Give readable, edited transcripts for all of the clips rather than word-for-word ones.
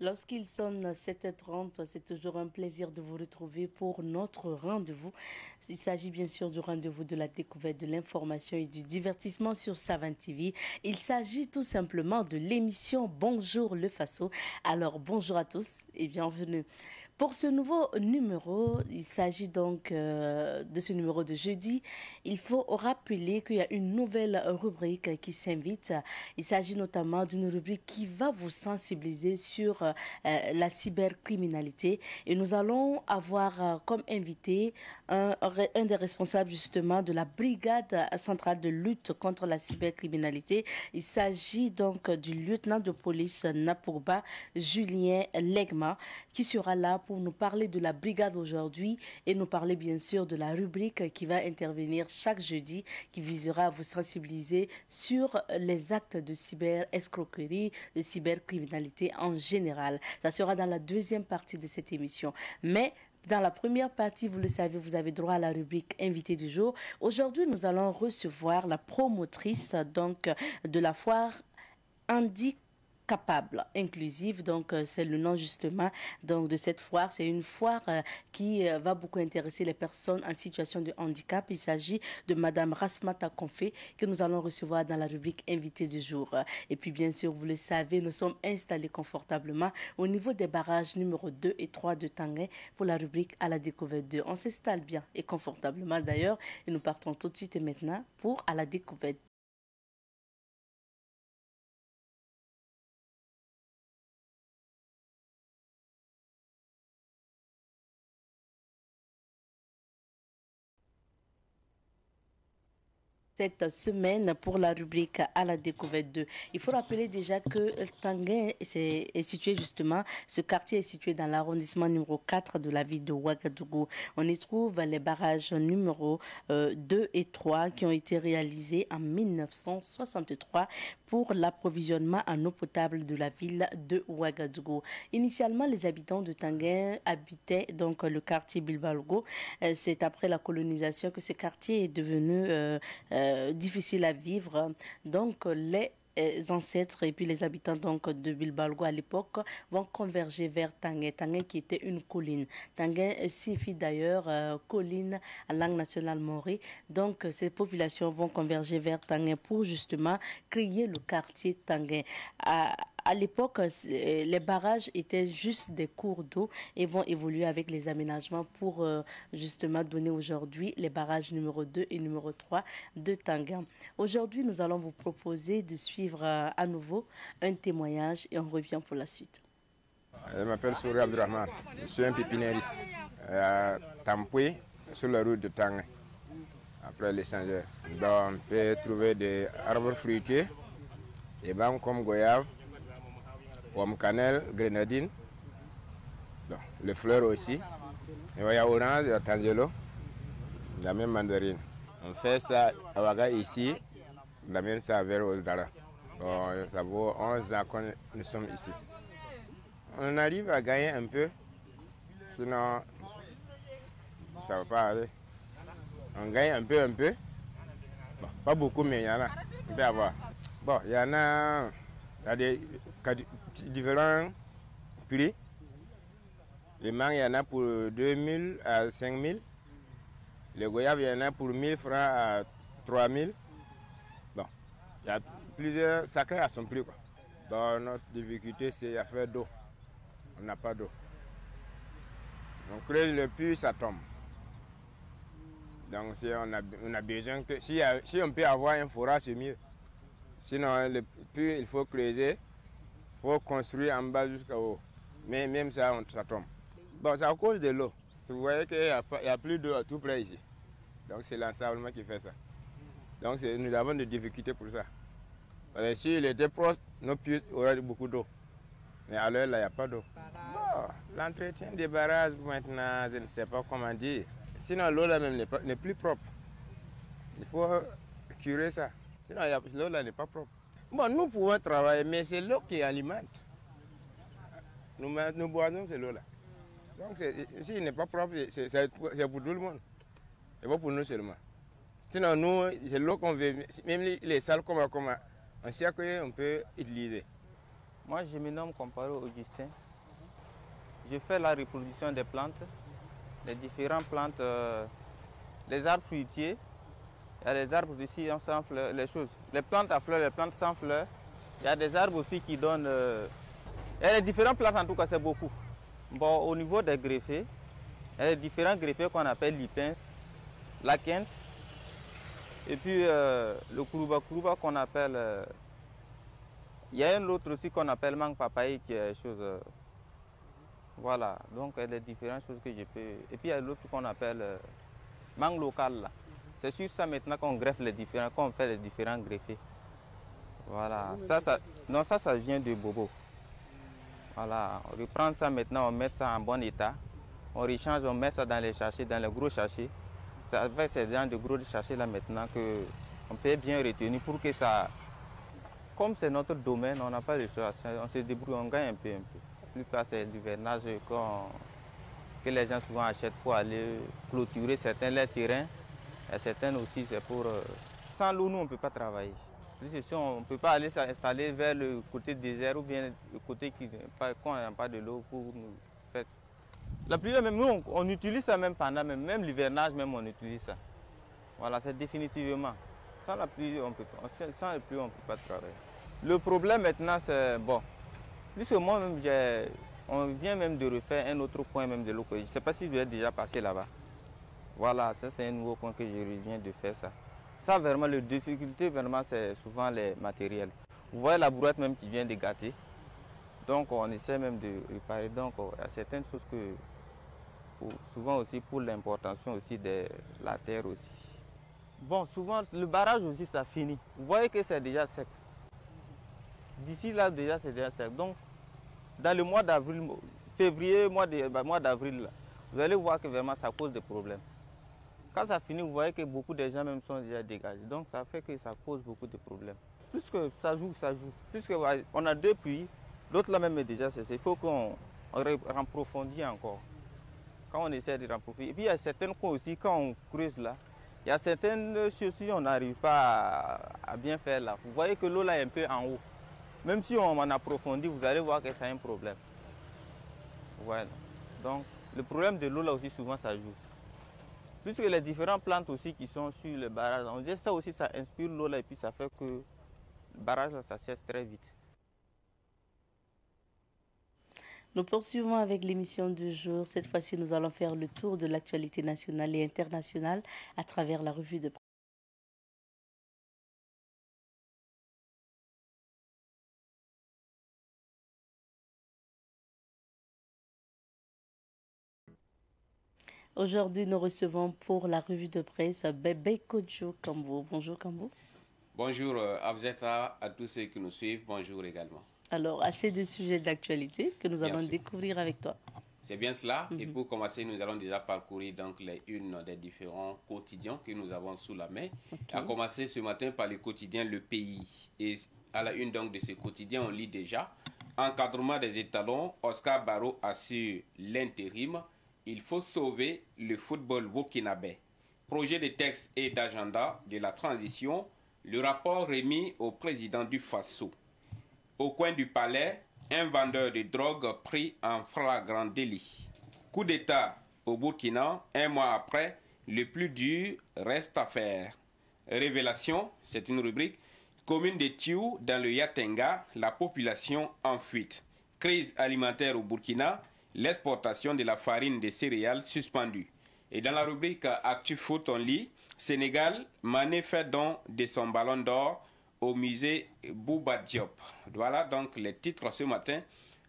Lorsqu'ils sonne 7h30, c'est toujours un plaisir de vous retrouver pour notre rendez-vous. Il s'agit bien sûr du rendez-vous de la découverte de l'information et du divertissement sur Savan TV. Il s'agit tout simplement de l'émission Bonjour le Faso. Alors bonjour à tous et bienvenue. Pour ce nouveau numéro, il s'agit donc de ce numéro de jeudi. Il faut rappeler qu'il y a une nouvelle rubrique qui s'invite. Il s'agit notamment d'une rubrique qui va vous sensibiliser sur la cybercriminalité. Et nous allons avoir comme invité un des responsables justement de la brigade centrale de lutte contre la cybercriminalité. Il s'agit donc du lieutenant de police Napourba, Julien Legma, qui sera là pour nous parler de la brigade aujourd'hui et nous parler bien sûr de la rubrique qui va intervenir chaque jeudi, qui visera à vous sensibiliser sur les actes de cyber-escroquerie, de cybercriminalité en général. Ça sera dans la deuxième partie de cette émission. Mais dans la première partie, vous le savez, vous avez droit à la rubrique invité du jour. Aujourd'hui, nous allons recevoir la promotrice donc de la foire Handicapable inclusive, donc c'est le nom justement donc de cette foire. C'est une foire qui va beaucoup intéresser les personnes en situation de handicap. Il s'agit de Madame Rasmata Konfé que nous allons recevoir dans la rubrique invité du jour. Et puis bien sûr, vous le savez, nous sommes installés confortablement au niveau des barrages numéro 2 et 3 de Tanguay pour la rubrique à la découverte 2. On s'installe bien et confortablement d'ailleurs et nous partons tout de suite et maintenant pour à la découverte. Cette semaine pour la rubrique à la découverte 2. Il faut rappeler déjà que Tanguay est situé justement, ce quartier est situé dans l'arrondissement numéro 4 de la ville de Ouagadougou. On y trouve les barrages numéro 2 et 3 qui ont été réalisés en 1963 pour l'approvisionnement en eau potable de la ville de Ouagadougou. Initialement, les habitants de Tanguay habitaient donc le quartier Bilbalogo. C'est après la colonisation que ce quartier est devenu difficile à vivre. Donc les ancêtres et puis les habitants donc de Bilbalgo à l'époque vont converger vers Tanguay. Tanguay qui était une colline. Tanguay signifie d'ailleurs colline en langue nationale maori. Donc ces populations vont converger vers Tanguay pour justement créer le quartier Tanguay. À l'époque, les barrages étaient juste des cours d'eau et vont évoluer avec les aménagements pour justement donner aujourd'hui les barrages numéro 2 et numéro 3 de Tanguay. Aujourd'hui, nous allons vous proposer de suivre à nouveau un témoignage et on revient pour la suite. Je m'appelle Souri Abdurrahman, je suis un pépiniériste à Tampoué, sur la route de Tanguay, après l'échangeur. Donc on peut trouver des arbres fruitiers, des bancs comme goyave, pomme cannelle, grenadine, donc, les fleurs aussi. Il y a orange, il y a tangelo, la même mandarine. On fait ça à Ouaga ici, on amène ça vers Oldara. Bon, ça vaut 11 ans que nous sommes ici. On arrive à gagner un peu, sinon ça ne va pas aller. On gagne un peu. Bon, pas beaucoup, mais il y en a. On peut avoir. Bon, il y a des différents prix. Les mangues, il y en a pour 2000 à 5000. Les goyaves, il y en a pour 1000 francs à 3000. Bon, il y a plusieurs, chacun à son prix, quoi. Bon, notre difficulté, c'est à faire d'eau. On n'a pas d'eau. On creuse le puits, ça tombe. Donc si on a besoin que si on peut avoir un forage, c'est mieux. Sinon le puits, il faut creuser, il faut construire en bas jusqu'à haut. Mais même ça, ça tombe. Bon, c'est à cause de l'eau. Vous voyez qu'il n'y a plus d'eau tout près ici. Donc c'est l'ensablement qui fait ça. Donc nous avons des difficultés pour ça. Parce que s'il était proche, nos puits auraient beaucoup d'eau. Mais à l'heure, là, il n'y a pas d'eau. Bon, l'entretien des barrages, maintenant, je ne sais pas comment dire. Sinon, l'eau là même n'est plus propre. Il faut curer ça. Sinon, l'eau là n'est pas propre. Bon, nous pouvons travailler, mais c'est l'eau qui alimente. Nous boisons cette eau-là. Donc, s'il n'est pas propre, c'est pour tout le monde. C'est pas pour nous seulement. Sinon, nous, c'est l'eau qu'on veut. Même les salles on sait qu'on peut utiliser. Moi, je me nomme Comparo Augustin. je fais la reproduction des plantes, les différentes plantes, les arbres fruitiers. Il y a des arbres ici sans fleurs, les choses. Les plantes à fleurs, les plantes sans fleurs. Il y a des arbres aussi qui donnent... il y a les différentes plantes, en tout cas, c'est beaucoup. Bon, au niveau des greffés, il y a les différents greffés qu'on appelle l'ipince, la quinte, et puis le kuruba qu'on appelle... il y a un autre aussi qu'on appelle mangue papaye qui est chose... voilà, donc il y a des différentes choses que je peux... Et puis il y a l'autre qu'on appelle mangue locale là. C'est sur ça maintenant qu'on greffe les différents, qu'on fait les différents greffés. Voilà, ça vient de bobo. Voilà, on reprend ça maintenant, on met ça en bon état. On rechange, on met ça dans les sachets, dans les gros sachets. C'est avec ces genre de gros sachets là maintenant qu'on peut bien retenir pour que ça... Comme c'est notre domaine, on n'a pas le choix, on se débrouille, on gagne un peu. La plupart c'est l'hivernage que les gens souvent achètent pour aller clôturer certains les terrains. Et certaines aussi c'est pour... Sans l'eau, nous on ne peut pas travailler. On ne peut pas aller s'installer vers le côté désert ou bien le côté qu'on n'a pas de l'eau pour nous faire. La pluie, même nous, on utilise ça même pendant même l'hivernage, même on utilise ça. Voilà, c'est définitivement. Sans la pluie, on peut pas. Sans la pluie, on ne peut pas travailler. Le problème maintenant, c'est bon. Plus que moi, même, on vient même de refaire un autre coin même de l'eau. Je ne sais pas si vous êtes déjà passé là-bas. Voilà, ça c'est un nouveau coin que je viens de faire ça. Ça, vraiment, la difficulté, vraiment, c'est souvent les matériels. Vous voyez la brouette même qui vient de gâter. Donc, on essaie même de réparer. Donc, il y a certaines choses que, souvent aussi pour l'importation aussi de la terre aussi. Bon, souvent, le barrage aussi, ça finit. Vous voyez que c'est déjà sec. D'ici là, déjà, c'est déjà sec. Donc, dans le mois d'avril, février, mois d'avril, vous allez voir que vraiment, ça cause des problèmes. Quand ça finit, vous voyez que beaucoup de gens même sont déjà dégagés. Donc ça fait que ça cause beaucoup de problèmes. Plus que ça joue, ça joue. Plus qu'on a 2 puits, l'autre là même est déjà cessé. Il faut qu'on approfondisse encore. Quand on essaie de approfondir. Et puis il y a certaines coins aussi, quand on creuse là, il y a certaines choses on n'arrive pas à bien faire là. Vous voyez que l'eau là est un peu en haut. Même si on en approfondit, vous allez voir que ça a un problème. Voilà. Donc le problème de l'eau là aussi, souvent ça joue. Puisque les différentes plantes aussi qui sont sur le barrage, on dit ça aussi, ça inspire l'eau là et puis ça fait que le barrage là, ça cesse très vite. Nous poursuivons avec l'émission du jour. Cette fois-ci, nous allons faire le tour de l'actualité nationale et internationale à travers la revue de presse. Aujourd'hui, nous recevons pour la revue de presse Bébé Kodjo Kambo. Bonjour Kambo. Bonjour Afzeta, à tous ceux qui nous suivent, bonjour également. Alors, assez de sujets d'actualité que nous allons découvrir avec toi. C'est bien cela. Et pour commencer, nous allons déjà parcourir donc les unes des différents quotidiens que nous avons sous la main. Okay. À commencer ce matin par le quotidien Le Pays. Et à la une donc de ce quotidien, on lit déjà encadrement des étalons, Oscar Barrow assure l'intérim. Il faut sauver le football burkinabé. Projet de texte et d'agenda de la transition, le rapport remis au président du Faso. Au coin du palais, un vendeur de drogue pris en flagrant délit. Coup d'État au Burkina, un mois après, le plus dur reste à faire. Révélation, c'est une rubrique. Commune de Tiou, dans le Yatenga, la population en fuite. Crise alimentaire au Burkina, l'exportation de la farine de céréales suspendue. Et dans la rubrique Actu Foot, on lit Sénégal, Mané fait don de son ballon d'or au musée Bouba Diop. Voilà donc les titres ce matin.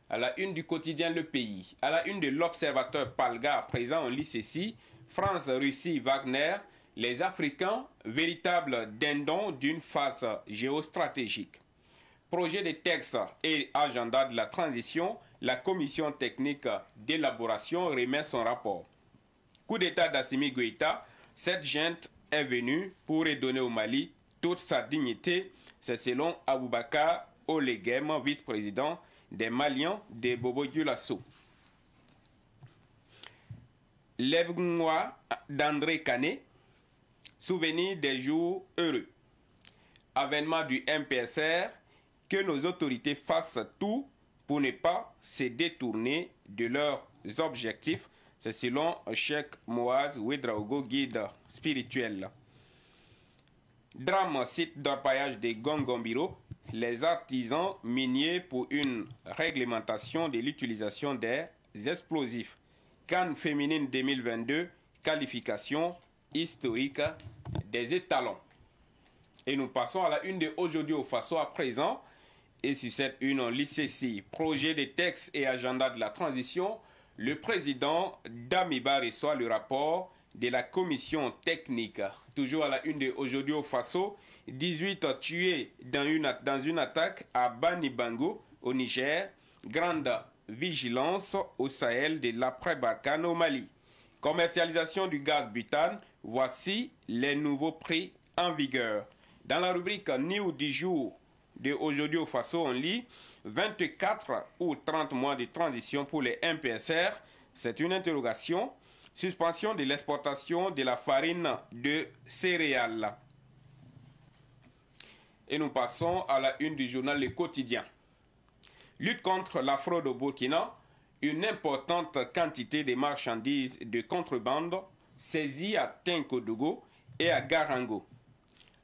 À la une du quotidien Le Pays. À la une de l'Observateur Palga, à présent, on lit ceci. France, Russie, Wagner, les Africains, véritables dindons d'une phase géostratégique. Projet de texte et agenda de la transition, la commission technique d'élaboration remet son rapport. Coup d'État d'Assimi Goïta, cette junte est venue pour redonner au Mali toute sa dignité. C'est selon Aboubakar Olegem, vice-président des Maliens de Bobo Dioulasso. L'Ebnois d'André Canet, souvenir des jours heureux. Avènement du MPSR, que nos autorités fassent tout pour ne pas se détourner de leurs objectifs. C'est selon Cheikh Moaz Ouedraogo, guide spirituel. Drame, site d'orpaillage de Gongombiro. Les artisans miniers pour une réglementation de l'utilisation des explosifs. CAN féminine 2022, qualification historique des étalons. Et nous passons à la une de aujourd'hui au Faso à présent. Et sur cette une, on lit ceci. Projet de texte et agenda de la transition. Le président Damiba reçoit le rapport de la commission technique. Toujours à la une de aujourd'hui au Faso. 18 tués dans une attaque à Bani Bango au Niger. Grande vigilance au Sahel de l'après-Barkhane au Mali. Commercialisation du gaz butane. Voici les nouveaux prix en vigueur. Dans la rubrique News du jour de aujourd'hui au Faso, on lit 24 ou 30 mois de transition pour les MPSR. C'est une interrogation. Suspension de l'exportation de la farine de céréales. Et nous passons à la une du journal Le Quotidien. Lutte contre la fraude au Burkina. Une importante quantité de marchandises de contrebande saisies à Tinkodougou et à Garango.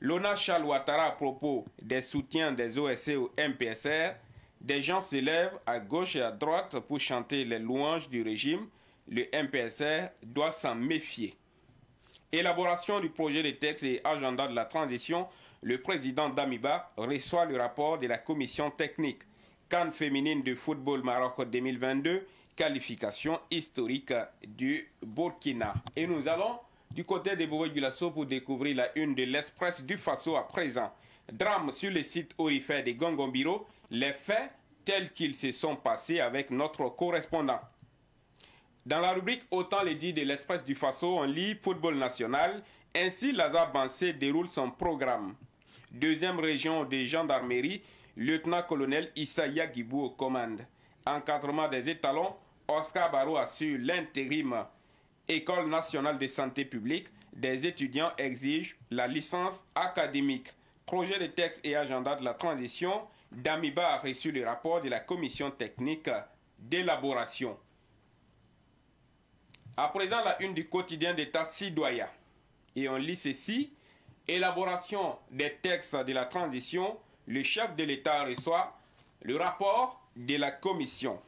Lona Charles Ouattara à propos des soutiens des OSC au MPSR. Des gens se lèvent à gauche et à droite pour chanter les louanges du régime. Le MPSR doit s'en méfier. Élaboration du projet de texte et agenda de la transition. Le président Damiba reçoit le rapport de la commission technique. CAN féminine de football Maroc 2022. Qualification historique du Burkina. Et nous allons du côté de Bobo-Dioulasso pour découvrir la une de l'Express du Faso à présent. Drame sur le site orifère de Gongombiro. Les faits tels qu'ils se sont passés avec notre correspondant. Dans la rubrique Autant les dit de l'Express du Faso, on lit football national. Ainsi, Lazare Bansé déroule son programme. Deuxième région de gendarmerie, lieutenant-colonel Issa Gibou aux commandes. Encadrement des étalons, Oscar Barou assure l'intérim. École nationale de santé publique, des étudiants exigent la licence académique. Projet de texte et agenda de la transition, Damiba a reçu le rapport de la commission technique d'élaboration. À présent, la une du quotidien d'État citoyen. Et on lit ceci. Élaboration des textes de la transition. Le chef de l'État reçoit le rapport de la commission.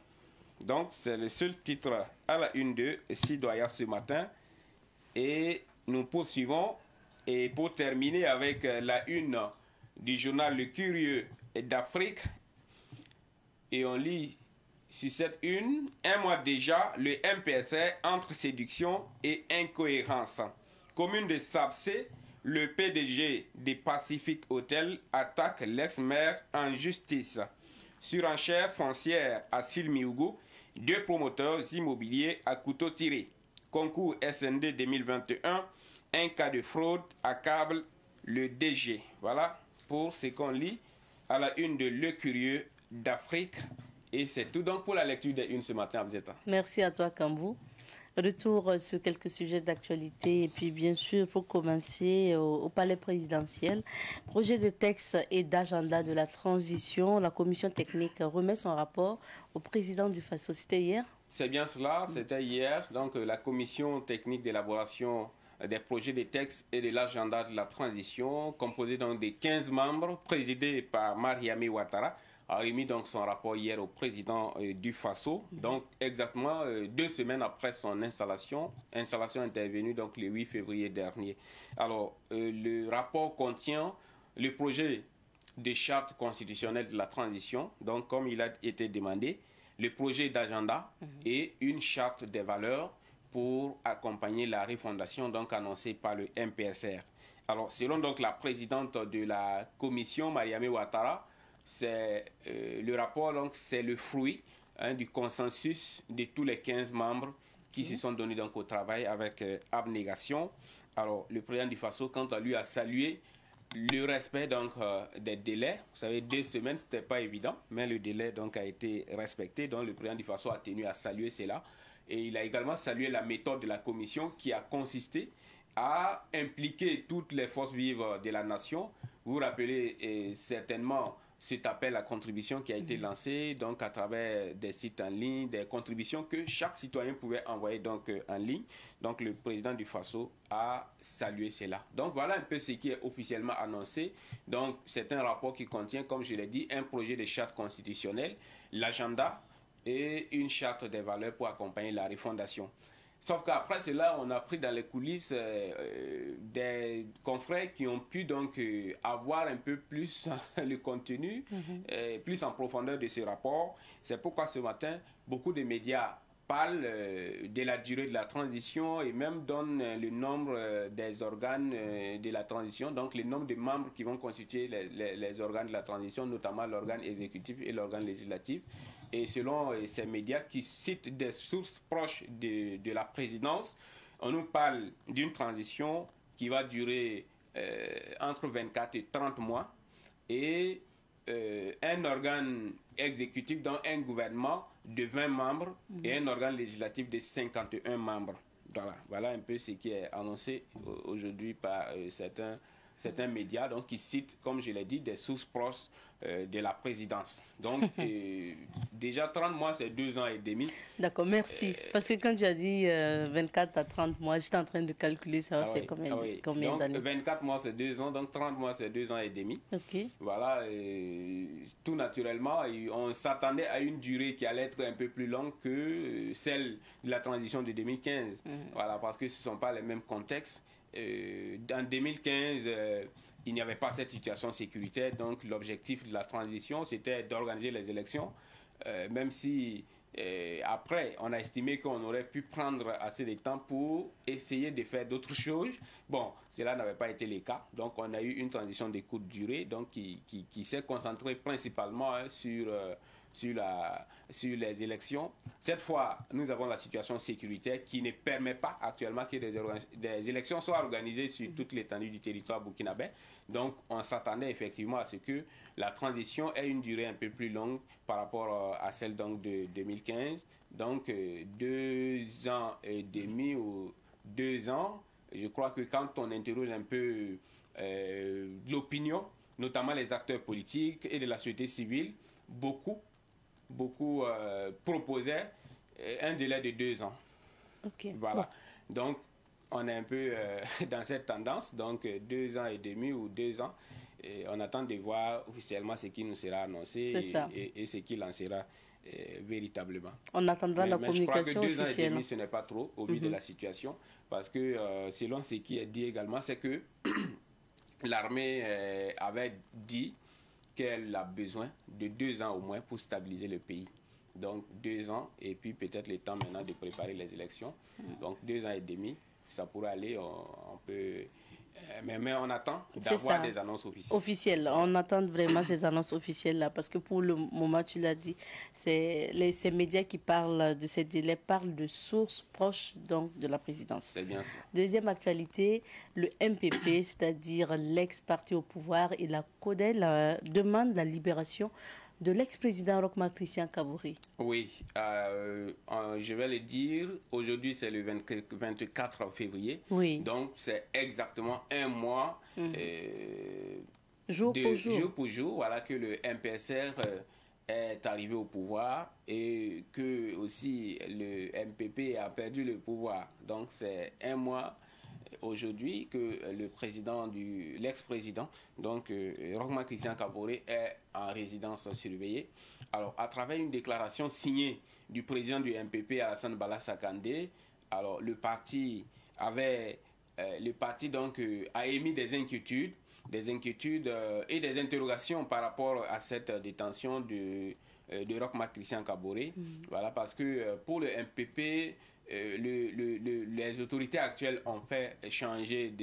Donc, c'est le seul titre à la une de citoyen ce matin. Et nous poursuivons. Et pour terminer avec la une du journal Le Curieux d'Afrique. Et on lit sur cette une, un mois déjà, le MPSR entre séduction et incohérence. Commune de Sabsé, le PDG des Pacific Hotel attaque l'ex-maire en justice. Surenchère foncière à Silmiougou, 2 promoteurs immobiliers à couteau tiré. Concours SND 2021, un cas de fraude accable le DG. Voilà pour ce qu'on lit à la une de Le Curieux d'Afrique. Et c'est tout donc pour la lecture des unes ce matin, Abzeta. Merci à toi, Kambou. Retour sur quelques sujets d'actualité. Et puis, bien sûr, pour commencer, au palais présidentiel, projet de texte et d'agenda de la transition. La commission technique remet son rapport au président du Faso. C'était hier? C'est bien cela, c'était hier. Donc, la commission technique d'élaboration des projets de texte et de l'agenda de la transition, composée donc des 15 membres, présidée par Mariamé Ouattara, a remis donc son rapport hier au président du Faso, donc exactement 2 semaines après son installation intervenue donc le 8 février dernier. Alors, le rapport contient le projet de charte constitutionnelle de la transition, donc comme il a été demandé, le projet d'agenda et une charte des valeurs pour accompagner la refondation donc annoncée par le MPSR. Alors, selon donc la présidente de la commission, Mariamé Ouattara, c'est le rapport, donc c'est le fruit du consensus de tous les 15 membres qui se sont donnés donc au travail avec abnégation. Alors le président du Faso, quant à lui, a salué le respect donc des délais. Vous savez, 2 semaines, c'était pas évident, mais le délai donc a été respecté. Donc le président du Faso a tenu à saluer cela. Et il a également salué la méthode de la commission qui a consisté à impliquer toutes les forces vives de la nation. Vous vous rappelez certainement cet appel à contribution qui a été lancé donc à travers des sites en ligne, des contributions que chaque citoyen pouvait envoyer donc en ligne. Donc le président du Faso a salué cela. Donc voilà un peu ce qui est officiellement annoncé. Donc c'est un rapport qui contient, comme je l'ai dit, un projet de charte constitutionnelle, l'agenda et une charte des valeurs pour accompagner la refondation. Sauf qu'après cela, on a pris dans les coulisses des confrères qui ont pu donc avoir un peu plus le contenu, plus en profondeur de ce rapport. C'est pourquoi ce matin, beaucoup de médias parlent de la durée de la transition et même donnent le nombre des organes de la transition, donc le nombre de membres qui vont constituer les organes de la transition, notamment l'organe exécutif et l'organe législatif. Et selon ces médias qui citent des sources proches de la présidence, on nous parle d'une transition qui va durer entre 24 et 30 mois et un organe exécutif, donc un gouvernement de 20 membres et un organe législatif de 51 membres. Voilà un peu ce qui est annoncé aujourd'hui par certains médias donc, qui citent, comme je l'ai dit, des sources proches de la présidence. Donc, déjà 30 mois, c'est 2 ans et demi. D'accord, merci. Parce que quand tu as dit 24 à 30 mois, j'étais en train de calculer, ça va faire combien d'années? 24 mois, c'est 2 ans, donc 30 mois, c'est 2 ans et demi. Ok. Voilà, tout naturellement, on s'attendait à une durée qui allait être un peu plus longue que celle de la transition de 2015. Voilà, parce que ce ne sont pas les mêmes contextes. En 2015, il n'y avait pas cette situation sécuritaire, donc l'objectif de la transition, c'était d'organiser les élections, même si après, on a estimé qu'on aurait pu prendre assez de temps pour essayer de faire d'autres choses. Bon, cela n'avait pas été le cas, donc on a eu une transition de courte durée, donc qui s'est concentrée principalement sur les élections. Cette fois, nous avons la situation sécuritaire qui ne permet pas actuellement que des élections soient organisées sur toute l'étendue du territoire burkinabé. Donc, on s'attendait effectivement à ce que la transition ait une durée un peu plus longue par rapport à celle donc, de 2015. Donc, 2 ans et demi ou 2 ans. Je crois que quand on interroge un peu l'opinion, notamment les acteurs politiques et de la société civile, beaucoup proposaient un délai de 2 ans. Okay. Voilà. Donc, on est un peu dans cette tendance. Donc, 2 ans et demi ou 2 ans. Et on attend de voir officiellement ce qui nous sera annoncé et ce qui lancera véritablement. On attendra la communication officielle. Je crois que 2 ans et demi, ce n'est pas trop au vu de la situation. Parce que selon ce qui est dit également, c'est que l'armée avait dit qu'elle a besoin de 2 ans au moins pour stabiliser le pays. Donc 2 ans et puis peut-être le temps maintenant de préparer les élections. Donc 2 ans et demi, ça pourrait aller, on peut... Mais on attend d'avoir des annonces officielles. On attend vraiment ces annonces officielles-là parce que pour le moment, tu l'as dit, ces médias qui parlent de ces délais parlent de sources proches donc, de la présidence. C'est bien ça. Deuxième actualité, le MPP, c'est-à-dire l'ex-parti au pouvoir et la CODEL demandent la libération de l'ex-président Roch-Marc Christian Kaboré. Oui, je vais le dire, aujourd'hui c'est le 24 février, oui. Donc c'est exactement 1 mois, jour pour jour, voilà, que le MPSR est arrivé au pouvoir et que aussi le MPP a perdu le pouvoir. Donc c'est 1 mois aujourd'hui que l'ex-président, donc Roch-Marc Christian Kaboré, est en résidence surveillée. Alors, à travers une déclaration signée du président du MPP, Alassane Bala Sakandé, alors le parti donc a émis des inquiétudes et des interrogations par rapport à cette détention de Roch-Marc Christian Kaboré. Voilà, parce que pour le MPP, les autorités actuelles ont fait changer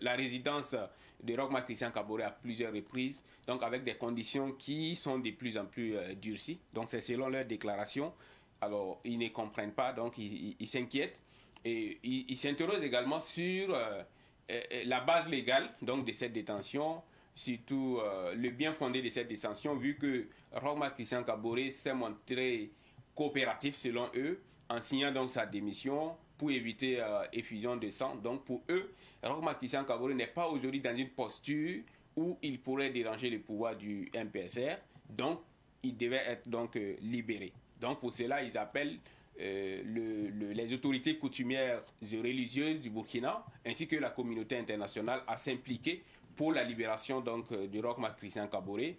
la résidence de Roch-Marc Christian Kaboré à plusieurs reprises, donc avec des conditions qui sont de plus en plus durcies. Donc c'est selon leur déclaration. Alors ils ne comprennent pas, donc ils s'inquiètent et ils s'interrogent également sur la base légale donc de cette détention. Surtout le bien fondé de cette détention, vu que Roch-Marc Christian Kaboré s'est montré coopératif selon eux, en signant donc sa démission pour éviter effusion de sang. Donc pour eux, Roch-Marc Christian Kaboré n'est pas aujourd'hui dans une posture où il pourrait déranger le pouvoir du MPSR. Donc, il devait être donc libéré. Donc, pour cela, ils appellent les autorités coutumières et religieuses du Burkina, ainsi que la communauté internationale, à s'impliquer pour la libération donc du Roch-Marc Christian Kaboré.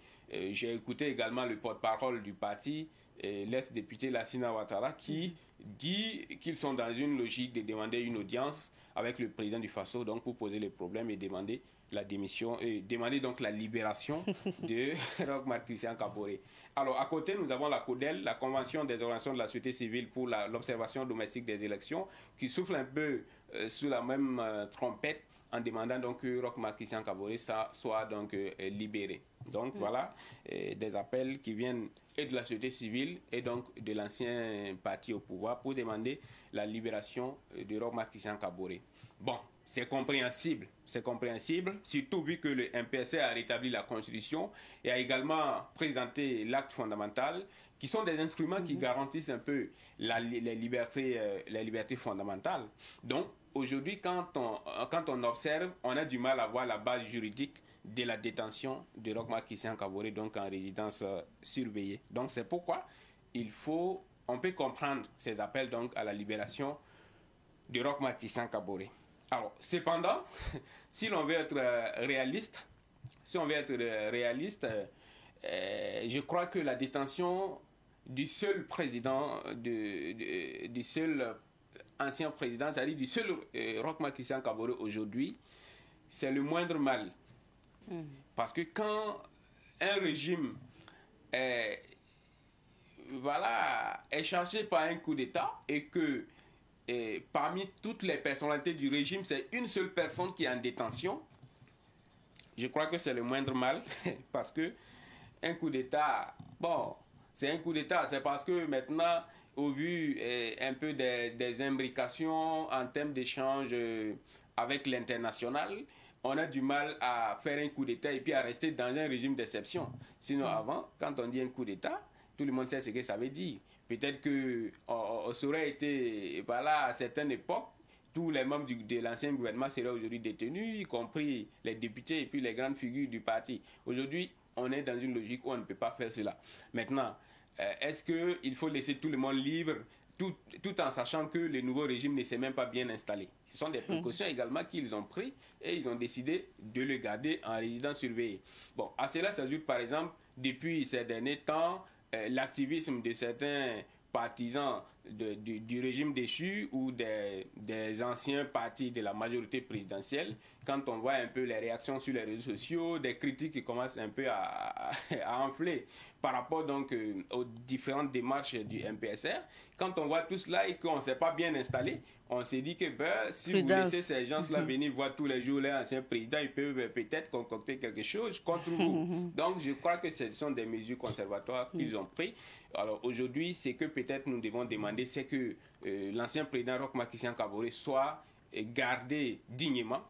J'ai écouté également le porte-parole du parti, l'ex-député Lassina Ouattara, qui dit qu'ils sont dans une logique de demander une audience avec le président du Faso donc pour poser les problèmes et demander la démission et demander donc la libération de Roch-Marc Christian Kaboré. Alors à côté, nous avons la CODEL, la Convention des organisations de la société civile pour l'observation domestique des élections, qui souffle un peu sous la même trompette en demandant donc que Roch-Marc Christian Kaboré soit donc libéré. Donc voilà des appels qui viennent et de la société civile et donc de l'ancien parti au pouvoir pour demander la libération de Roch-Marc Christian Kaboré. Bon, c'est compréhensible, surtout vu que le MPSR a rétabli la Constitution et a également présenté l'acte fondamental, qui sont des instruments qui garantissent un peu les libertés fondamentales. Donc, aujourd'hui, quand on observe, on a du mal à voir la base juridique de la détention de Roch-Marc Christian Kaboré, donc en résidence surveillée. Donc, c'est pourquoi on peut comprendre ces appels donc à la libération de Roch-Marc Christian Kaboré. Alors, cependant, si l'on veut être réaliste, je crois que la détention du seul président, du seul ancien président, c'est-à-dire du seul Roch-Marc Christian Kaboré aujourd'hui, c'est le moindre mal. Parce que quand un régime est chargé par un coup d'État et que parmi toutes les personnalités du régime, c'est une seule personne qui est en détention, je crois que c'est le moindre mal, parce que un coup d'État, bon, c'est un coup d'État, c'est parce que maintenant, au vu un peu des imbrications en termes d'échange avec l'international, on a du mal à faire un coup d'État et puis à rester dans un régime d'exception. Sinon, avant, quand on dit un coup d'État, tout le monde sait ce que ça veut dire. Peut-être qu'on aurait été, à certaines époques, tous les membres de l'ancien gouvernement seraient aujourd'hui détenus, y compris les députés et puis les grandes figures du parti. Aujourd'hui, on est dans une logique où on ne peut pas faire cela. Maintenant, est-ce qu'il faut laisser tout le monde libre tout en sachant que le nouveau régime ne s'est même pas bien installé? Ce sont des précautions également qu'ils ont prises et ils ont décidé de le garder en résidence surveillée. Bon, à cela s'ajoute par exemple, depuis ces derniers temps, l'activisme de certains partisans du régime déchu ou des anciens partis de la majorité présidentielle, quand on voit un peu les réactions sur les réseaux sociaux, des critiques qui commencent un peu à enfler par rapport donc aux différentes démarches du MPSR, quand on voit tout cela et qu'on ne s'est pas bien installé, on s'est dit que si vous laissez ces gens-là venir voir tous les jours les anciens présidents, ils peuvent peut-être concocter quelque chose contre vous. Donc je crois que ce sont des mesures conservatoires qu'ils ont prises. Alors aujourd'hui, c'est que peut-être nous devons demander, c'est que l'ancien président Roch-Marc Christian Kaboré soit gardé dignement,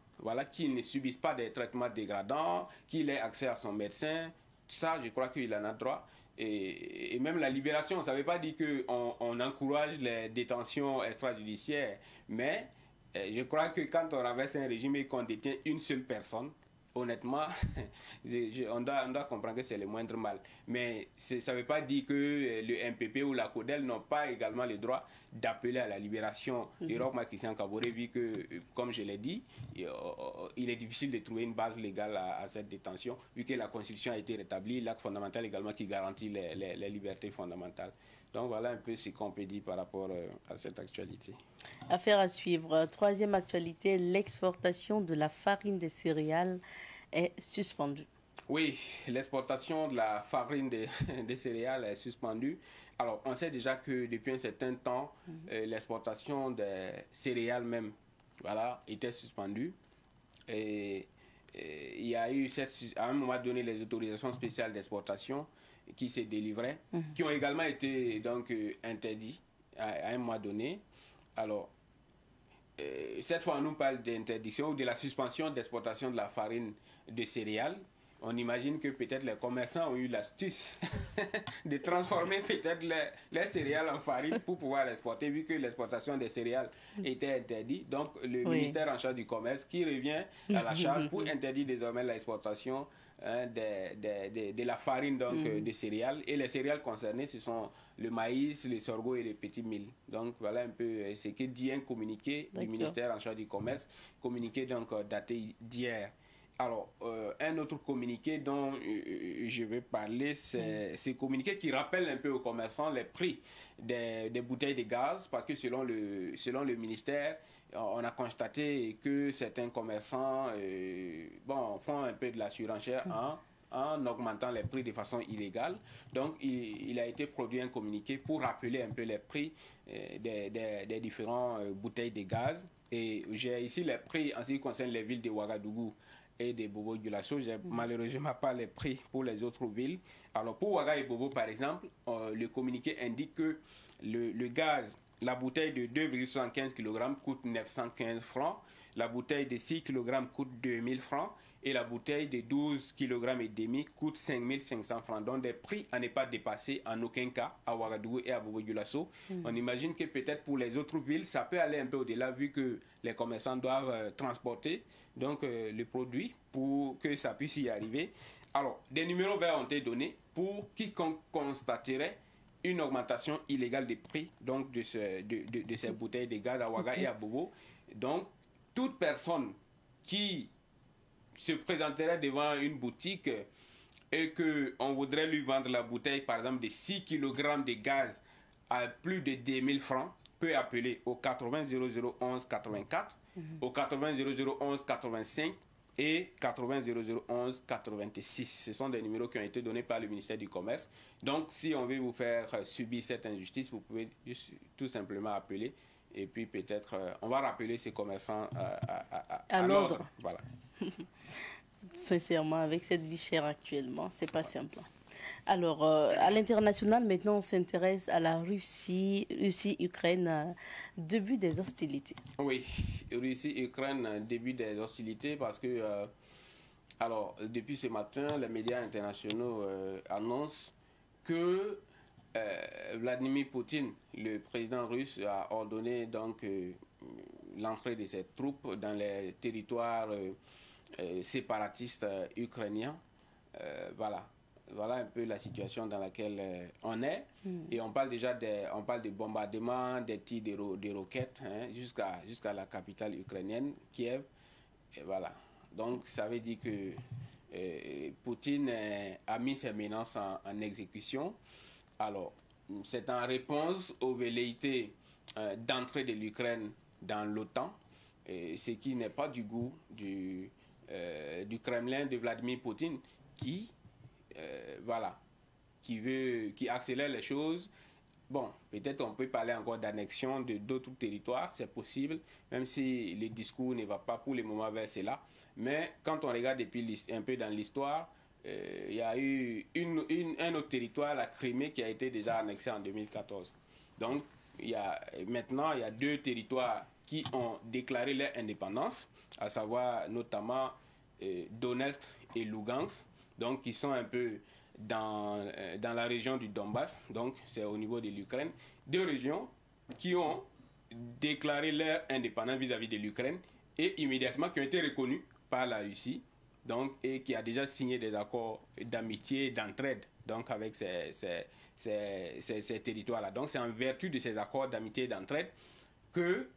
qu'il ne subisse pas des traitements dégradants, qu'il ait accès à son médecin. Ça, je crois qu'il en a droit. Et même la libération, ça ne veut pas dire qu'on encourage les détentions extrajudiciaires, mais je crois que quand on renverse un régime et qu'on détient une seule personne, honnêtement, on doit comprendre que c'est le moindre mal. Mais ça ne veut pas dire que le MPP ou la CODEL n'ont pas également le droit d'appeler à la libération de Roch-Marc Christian Kaboré, vu que, comme je l'ai dit, il est difficile de trouver une base légale à cette détention, vu que la Constitution a été rétablie, l'acte fondamental également qui garantit les libertés fondamentales. Donc voilà un peu ce qu'on peut dire par rapport à cette actualité. Affaire à suivre. Troisième actualité, l'exportation de la farine des céréales est suspendue. Oui, l'exportation de la farine des céréales est suspendue. Alors, on sait déjà que depuis un certain temps, l'exportation des céréales même était suspendue. Et il y a eu à un moment donné les autorisations spéciales d'exportation qui se délivraient, qui ont également été donc interdites à un moment donné. Alors, cette fois, on nous parle d'interdiction ou de la suspension d'exportation de la farine de céréales. on imagine que peut-être les commerçants ont eu l'astuce de transformer peut-être les céréales en farine pour pouvoir l'exporter, vu que l'exportation des céréales était interdite. Donc, le ministère en charge du commerce qui revient à la charge pour interdire désormais l'exportation de la farine donc, des céréales. Et les céréales concernées, ce sont le maïs, le sorgho et les petits milles. Donc, voilà un peu ce que dit un communiqué du ministère en charge du commerce, communiqué donc daté d'hier. Alors, un autre communiqué dont je vais parler, c'est ce communiqué qui rappelle un peu aux commerçants les prix des bouteilles de gaz, parce que selon le ministère, on a constaté que certains commerçants font un peu de la surenchère en augmentant les prix de façon illégale. Donc, il a été produit un communiqué pour rappeler un peu les prix des différentes bouteilles de gaz. Et j'ai ici les prix en ce qui concerne les villes de Ouagadougou et de Bobo-Dioulasso. J'ai malheureusement pas les prix pour les autres villes. Alors, pour Ouaga et Bobo, par exemple, le communiqué indique que le gaz, la bouteille de 2,75 kg coûte 915 francs, la bouteille de 6 kg coûte 2000 francs et la bouteille de 12 kg et demi coûte 5500 francs. Donc des prix à ne pas dépasser en aucun cas à Ouagadougou et à Bobo-Dioulasso. On imagine que peut-être pour les autres villes, ça peut aller un peu au-delà vu que les commerçants doivent transporter donc, le produit pour que ça puisse y arriver. Alors, des numéros verts ont été donnés pour quiconque constaterait une augmentation illégale des prix donc de ces bouteilles de gaz à Ouaga et à Bobo. Donc, toute personne qui se présenterait devant une boutique et qu'on voudrait lui vendre la bouteille, par exemple, de 6 kg de gaz à plus de 2000 francs, peut appeler au 80 0011 84, au 80 0011 85 et 80 0011 86. Ce sont des numéros qui ont été donnés par le ministère du Commerce. Donc, si on veut vous faire subir cette injustice, vous pouvez juste, tout simplement appeler. Et puis peut-être, on va rappeler ces commerçants à l'ordre. Voilà. Sincèrement, avec cette vie chère actuellement, c'est pas simple. Alors, à l'international, maintenant, on s'intéresse à la Russie-Ukraine, début des hostilités. Oui, Russie-Ukraine, début des hostilités, parce que, alors, depuis ce matin, les médias internationaux annoncent que Vladimir Poutine, le président russe, a ordonné donc l'entrée de ses troupes dans les territoires séparatistes ukrainiens. Voilà un peu la situation dans laquelle on est. Et on parle déjà de bombardements, des tirs de roquettes jusqu'à la capitale ukrainienne, Kiev. Et voilà. Donc ça veut dire que Poutine a mis ses menaces en exécution. Alors, c'est en réponse aux velléités d'entrée de l'Ukraine dans l'OTAN, ce qui n'est pas du goût du Kremlin de Vladimir Poutine qui accélère les choses. Bon, peut-être on peut parler encore d'annexion d'autres territoires, c'est possible, même si le discours ne va pas pour le moment vers cela. Mais quand on regarde depuis un peu dans l'histoire, il y a eu un autre territoire, la Crimée, qui a été déjà annexé en 2014. Donc, maintenant, il y a deux territoires qui ont déclaré leur indépendance, à savoir notamment Donetsk et Lugansk, donc qui sont un peu dans la région du Donbass, donc c'est au niveau de l'Ukraine. Deux régions qui ont déclaré leur indépendance vis-à-vis de l'Ukraine et immédiatement qui ont été reconnues par la Russie, donc, et qui a déjà signé des accords d'amitié et d'entraide donc, avec ces territoires-là. Donc c'est en vertu de ces accords d'amitié et d'entraide que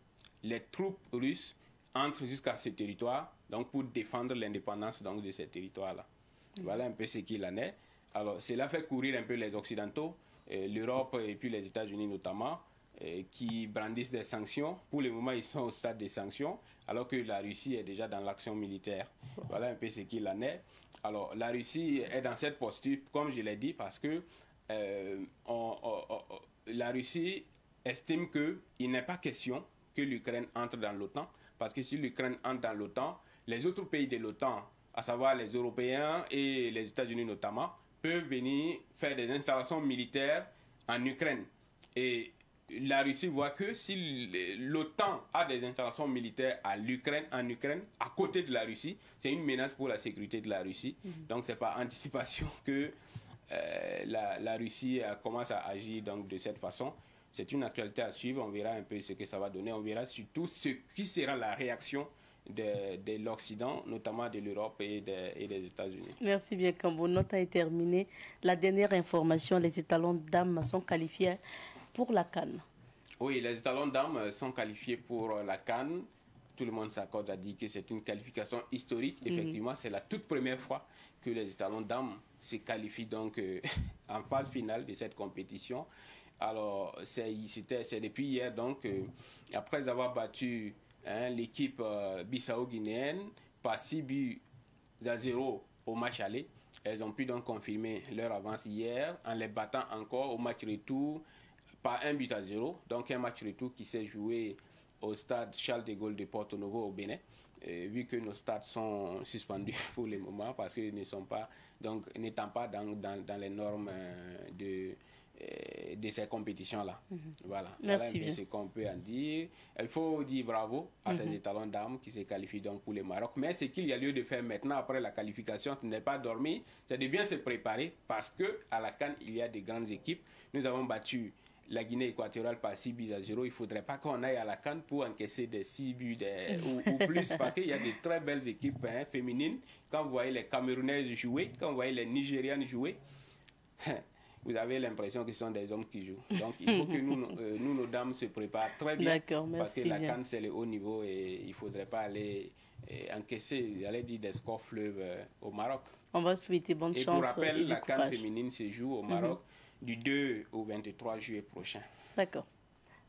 les troupes russes entrent jusqu'à ce territoire donc, pour défendre l'indépendance donc, de ces territoires-là. Voilà un peu ce qu'il en est. Alors, cela fait courir un peu les Occidentaux, l'Europe et puis les États-Unis notamment, qui brandissent des sanctions. Pour le moment, ils sont au stade des sanctions, alors que la Russie est déjà dans l'action militaire. Voilà un peu ce qu'il en est. Alors, la Russie est dans cette posture, comme je l'ai dit, parce que la Russie estime qu'il n'est pas question que l'Ukraine entre dans l'OTAN, parce que si l'Ukraine entre dans l'OTAN, les autres pays de l'OTAN, à savoir les Européens et les États-Unis notamment, peuvent venir faire des installations militaires en Ukraine. Et la Russie voit que si l'OTAN a des installations militaires en Ukraine, à côté de la Russie, c'est une menace pour la sécurité de la Russie. Donc, c'est par anticipation que la Russie commence à agir donc, de cette façon. C'est une actualité à suivre. On verra un peu ce que ça va donner. On verra surtout ce qui sera la réaction de l'Occident, notamment de l'Europe et des États-Unis. Merci bien, Kambo. Notre a terminé. La dernière information, les étalons dames sont qualifiés pour la CAN. Oui, les étalons dames sont qualifiés pour la CAN. Tout le monde s'accorde à dire que c'est une qualification historique. Effectivement, c'est la toute première fois que les étalons dames se qualifient donc en phase finale de cette compétition. Alors, c'est depuis hier, donc, après avoir battu l'équipe bissau-guinéenne par 6-0 au match aller, elles ont pu donc confirmer leur avance hier en les battant encore au match retour par 1-0. Donc, un match retour qui s'est joué au stade Charles de Gaulle de Porto Novo au Bénin, vu que nos stades sont suspendus pour le moment parce qu'ils ne sont pas, donc n'étant pas dans les normes de ces compétitions-là. Voilà. Merci voilà ce qu'on peut en dire. Il faut dire bravo à ces étalons d'armes qui se qualifient donc pour le Maroc. Mais ce qu'il y a lieu de faire maintenant après la qualification, ce n'est pas dormir, c'est de bien se préparer parce qu'à la CAN, il y a de grandes équipes. Nous avons battu la Guinée équatoriale par 6-0. Il ne faudrait pas qu'on aille à la CAN pour encaisser des 6 buts ou plus parce qu'il y a de très belles équipes féminines. Quand vous voyez les Camerounaises jouer, quand vous voyez les Nigérianes jouer, vous avez l'impression que ce sont des hommes qui jouent. Donc, il faut que nous, nos dames, se préparent très bien. Parce que la CAN, c'est le haut niveau et il ne faudrait pas aller encaisser, j'allais dire, des scores fleuves au Maroc. On va souhaiter bonne chance. Et pour rappel, la CAN féminine se joue au Maroc du 2 au 23 juillet prochain. D'accord.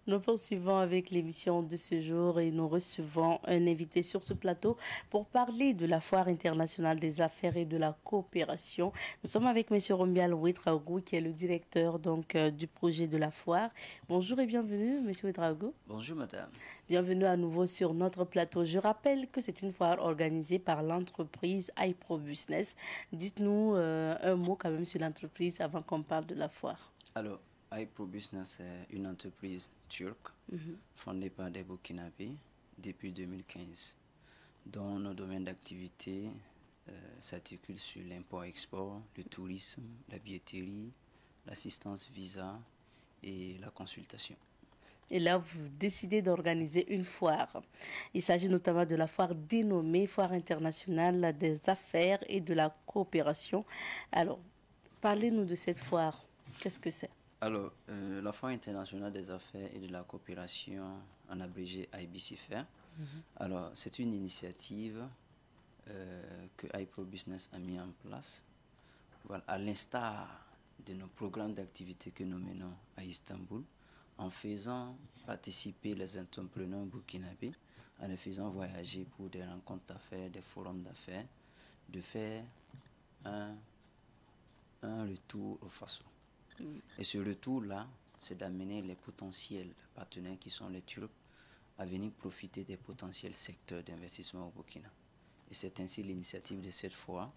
Nous poursuivons avec l'émission de ce jour et nous recevons un invité sur ce plateau pour parler de la Foire internationale des affaires et de la coopération. Nous sommes avec M. Rombial Ouedraogo qui est le directeur du projet de la Foire. Bonjour et bienvenue M. Ouedraogo. Bonjour madame. Bienvenue à nouveau sur notre plateau. Je rappelle que c'est une foire organisée par l'entreprise iProBusiness. Dites-nous un mot quand même sur l'entreprise avant qu'on parle de la foire. Alors, iProBusiness est une entreprise turque fondée par des Burkinabés depuis 2015, dont nos domaines d'activité s'articulent sur l'import-export, le tourisme, la billetterie, l'assistance visa et la consultation. Et là, vous décidez d'organiser une foire. Il s'agit notamment de la foire dénommée Foire internationale des affaires et de la coopération. Alors, parlez-nous de cette foire. Qu'est-ce que c'est ? Alors, la Foire internationale des affaires et de la coopération, en abrégé IBCFR, alors c'est une initiative que iProBusiness a mis en place, voilà, à l'instar de nos programmes d'activité que nous menons à Istanbul, en faisant participer les entrepreneurs burkinabés, en les faisant voyager pour des rencontres d'affaires, des forums d'affaires, de faire un retour au Faso. Et ce retour-là, c'est d'amener les potentiels partenaires qui sont les Turcs à venir profiter des potentiels secteurs d'investissement au Burkina. Et c'est ainsi l'initiative de cette fois